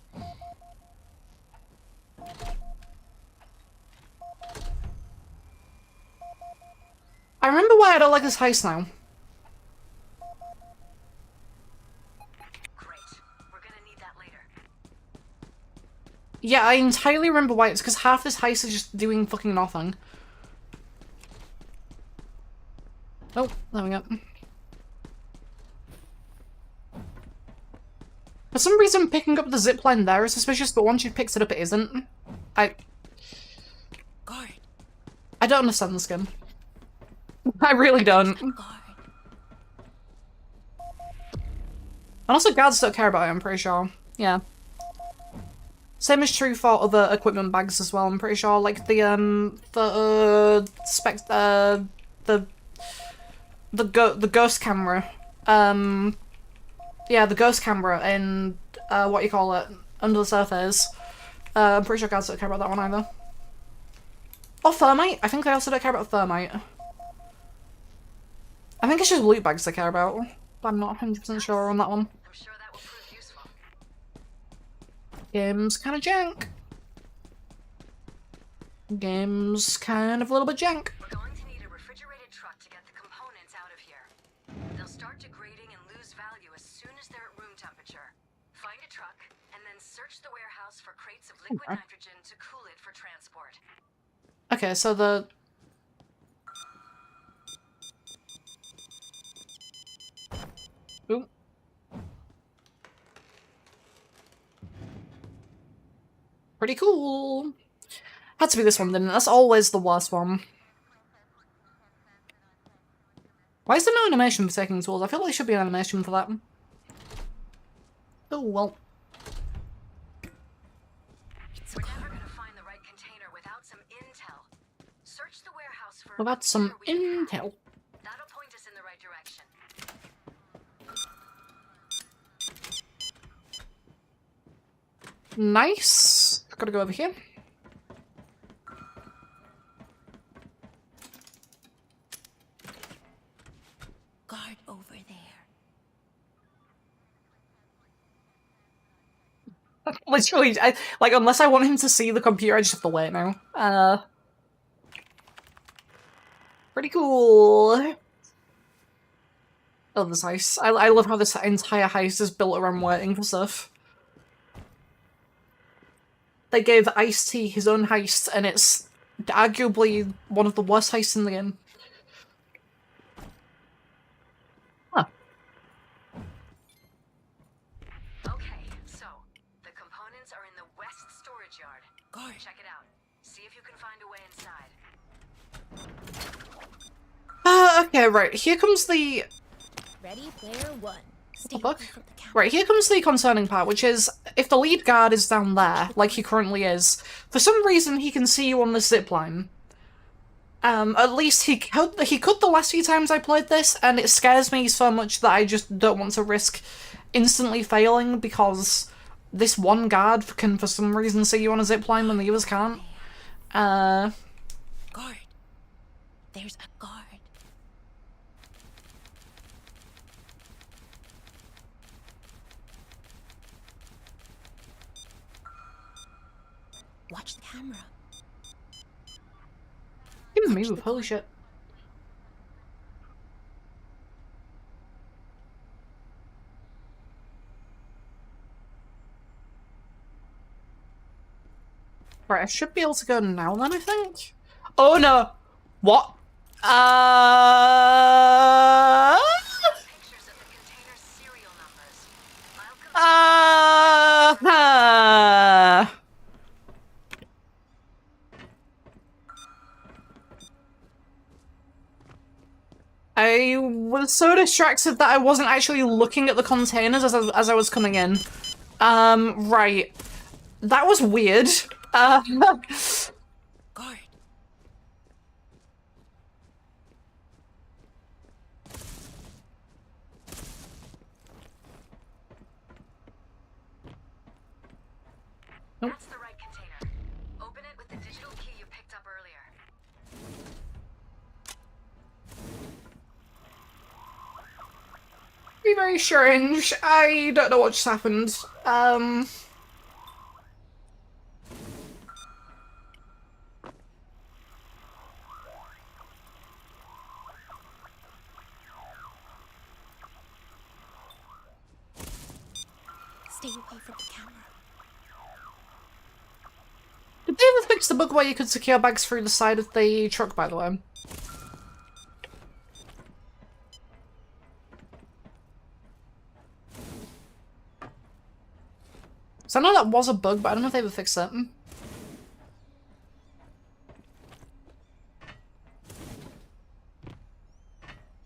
I remember why I don't like this heist now. Great. We're gonna need that later. Yeah, I entirely remember why. It's because half this heist is just doing fucking nothing. Oh, there we go. For some reason, picking up the zipline there is suspicious, but once you've picked it up, it isn't. Guard. I don't understand this game. I really don't. And Guard. also, guards don't care about it, I'm pretty sure. Yeah. Same is true for other equipment bags as well, I'm pretty sure. Like the ghost camera. Yeah, the ghost camera in, what you call it, under the surface. I'm pretty sure guards don't care about that one either. Or thermite? I think they also don't care about thermite. I think it's just loot bags they care about, but I'm not 100% sure on that one. I'm sure that will prove useful. Game's kind of jank. Game's kind of a little bit jank. We're going to need a refrigerated truck to get the components out of here. They'll start degrading and lose value as soon as they're at room temperature. Find a truck, and then search the warehouse for crates of liquid nitrogen to cool it for transport. Okay, so the... Ooh. Pretty cool. Had to be this one, didn't it? That's always the worst one. Why is there no animation for taking tools? I feel like there should be an animation for that. Oh, well. We're never gonna find the right container without some intel. Search the warehouse for Without some intel. That'll point us in the right direction. Nice. Gotta go over here. Guard over there. Literally, like, unless I want him to see the computer, I just have to wait now. Pretty cool. Oh, this heist. I love how this entire heist is built around waiting for stuff. They gave Ice-T his own heist, and it's arguably one of the worst heists in the game. Huh. Okay, so the components are in the west storage yard. Guard. Check it out. See if you can find a way inside. Okay, right. Here comes the... Ready, player one. Stay fuck? away from the counter. Right, here comes the concerning part, which is, if the lead guard is down there, like he currently is, for some reason he can see you on the zipline. At least he could the last few times I played this, and it scares me so much that I just don't want to risk instantly failing, because this one guard can for some reason see you on a zipline when the others can't. Guard. There's a guard. Watch the camera. He can move, holy shit. Right, I should be able to go now then, I think? Oh no! What? Pictures of the container's serial numbers. I'll come. I was so distracted that I wasn't actually looking at the containers as I was coming in. Right. That was weird. Guard. That's the right very strange. I don't know what just happened. Stay away from the camera. Did they ever fix the bug where you could secure bags through the side of the truck, by the way? So I know that was a bug, but I don't know if they ever fixed it.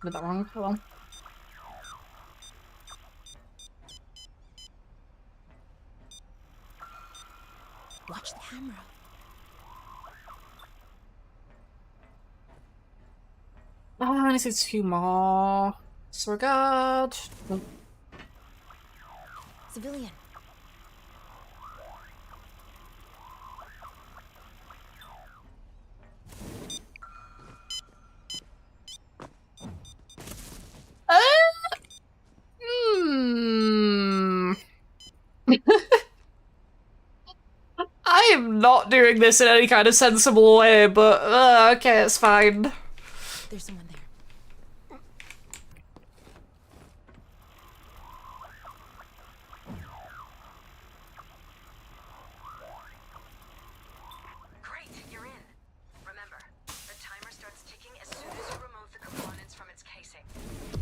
Did that wrong? Oh well. Watch the camera. I need to see 2 more. Disregard. Civilian. I am not doing this in any kind of sensible way, but okay, it's fine. There's someone there. Great, you're in. Remember, the timer starts ticking as soon as you remove the components from its casing.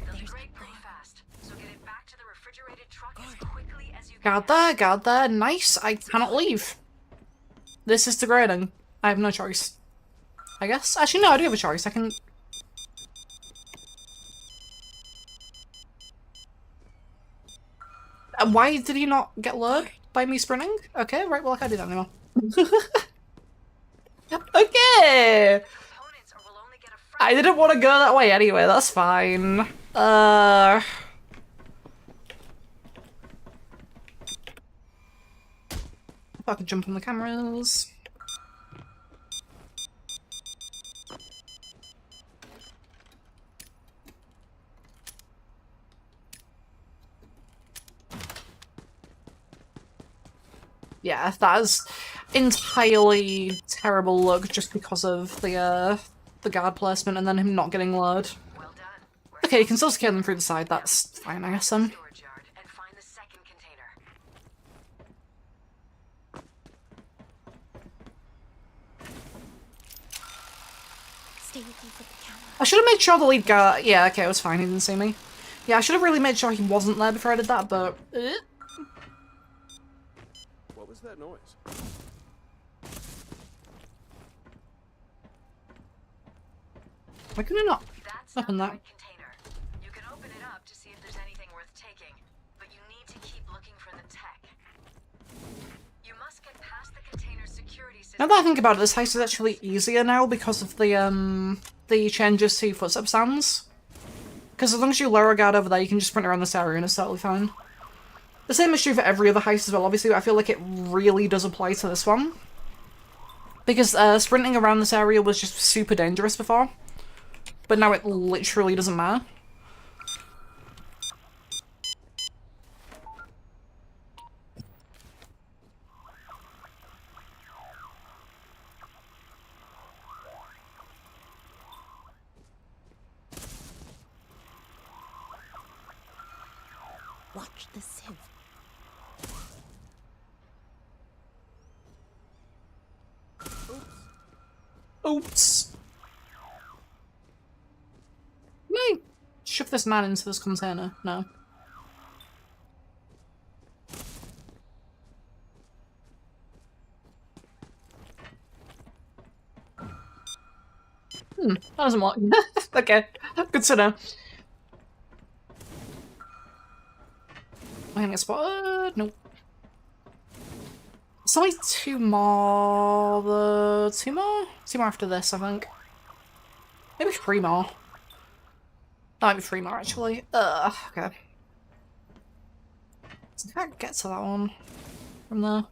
They'll degrade pretty fast, so get it back to the refrigerated truck as quickly as you can. Got there, nice. I cannot leave. This is degrading. I have no choice. I guess? Actually, no, I do have a choice. I can... Why did he not get lured by me sprinting? Okay, right, well I can't do that anymore. Okay! I didn't want to go that way anyway, that's fine. If I could jump on the cameras. Yeah, that is entirely terrible luck just because of the guard placement and then him not getting lured. Okay, you can still secure them through the side, that's fine, I guess then. Stay away from the camera. I should have made sure the lead guard... Yeah, okay, it was fine, he didn't see me. Yeah, I should have really made sure he wasn't there before I did that, but... What was that noise? Why can I not open that? Container. You can open it up to see if there's anything worth taking, but you need to keep looking for the tech. You must get past the container security system. Now that I think about it, this heist is actually easier now because of the changes to footstep sounds. Because as long as you lower a guard over there, you can just sprint around this area and it's totally fine. The same is true for every other heist as well, obviously, but I feel like it really does apply to this one. Because sprinting around this area was just super dangerous before. But now it literally doesn't matter. Watch the sieve. Oops. Can I shove this man into this container? No. That doesn't work. Okay, good to know. I'm gonna get spotted. Nope. It's only 2 more. 2 more? 2 more after this, I think. Maybe 3 more. That might be 3 more, actually. Okay. So I can't get to that one from there.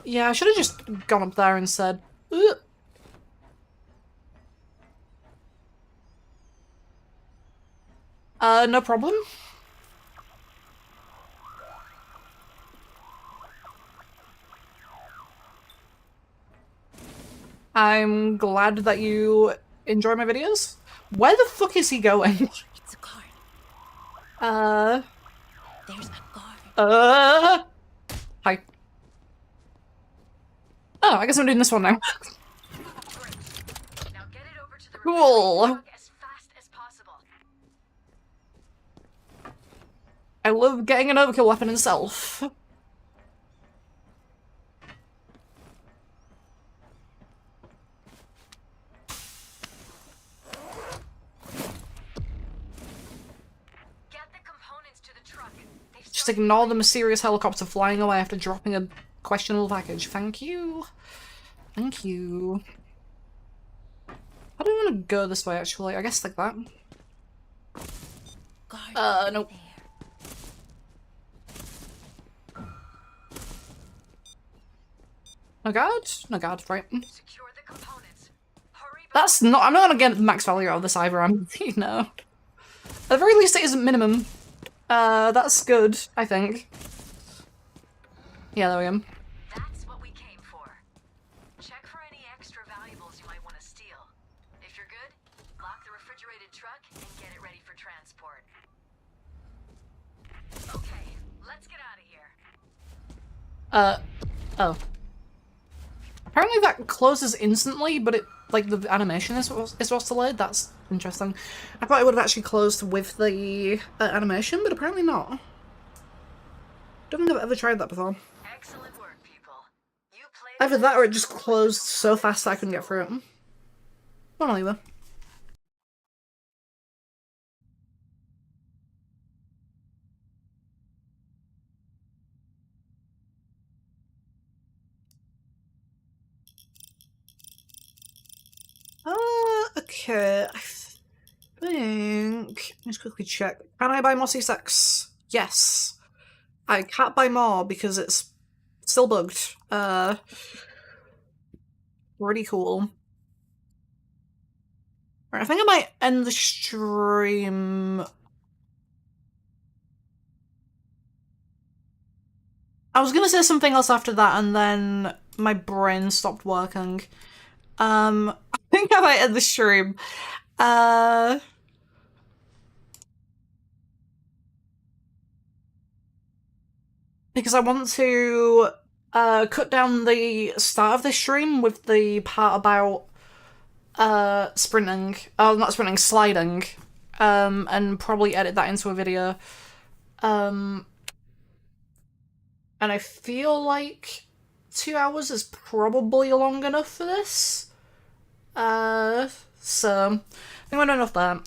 Yeah, I should have just gone up there and said, ugh. No problem. I'm glad that you enjoy my videos. Where the fuck is he going? It's a guard. There's a guard. Hi. Oh, I guess I'm doing this one now. Now get it over to the Cool. truck as fast as possible. I love getting an overkill weapon itself. Just ignore the mysterious helicopter flying away after dropping a questionable package. Thank you. Thank you. I don't want to go this way, actually. I guess like that. Nope. No guard? No guard, right. That's not- I'm not gonna get the max value out of this either, you know. At the very least it isn't minimum. That's good, I think. Yeah, there we go. That's what we came for. Check for any extra valuables you might want to steal. If you're good, lock the refrigerated truck and get it ready for transport. Okay, let's get out of here. Oh. Apparently that closes instantly, but it, like, the animation is what's delayed. That's interesting. I thought it would have actually closed with the animation, but apparently not. Don't think I've ever tried that before. Excellent work, people. You played Either that or it just closed so fast that I couldn't get through it. One or the other. Okay, I think... Let's quickly check. Can I buy more C6? Yes. I can't buy more because it's still bugged. Pretty cool. Right, I think I might end the stream... I was gonna say something else after that and then my brain stopped working. I think I might end the stream. Because I want to cut down the start of this stream with the part about sprinting. Oh, not sprinting, sliding. And probably edit that into a video. And I feel like 2 hours is probably long enough for this. So I think we're done enough there.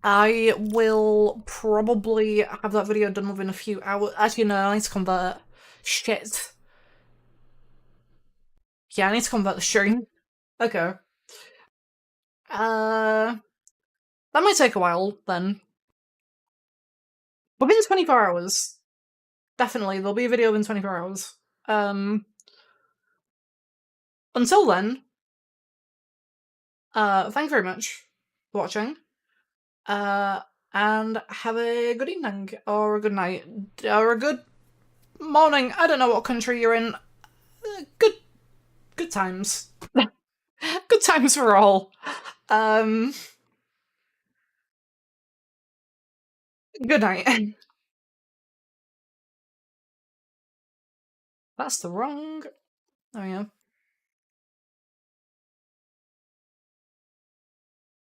I will probably have that video done within a few hours. Actually, no, I need to convert it. Shit. Yeah, I need to convert the stream. Okay. That might take a while, then. Within 24 hours. Definitely, there'll be a video in 24 hours. Until then, thanks very much for watching. And have a good evening, or a good night, or a good morning. I don't know what country you're in. Good times. Good times for all. Good night. That's the wrong... Oh yeah.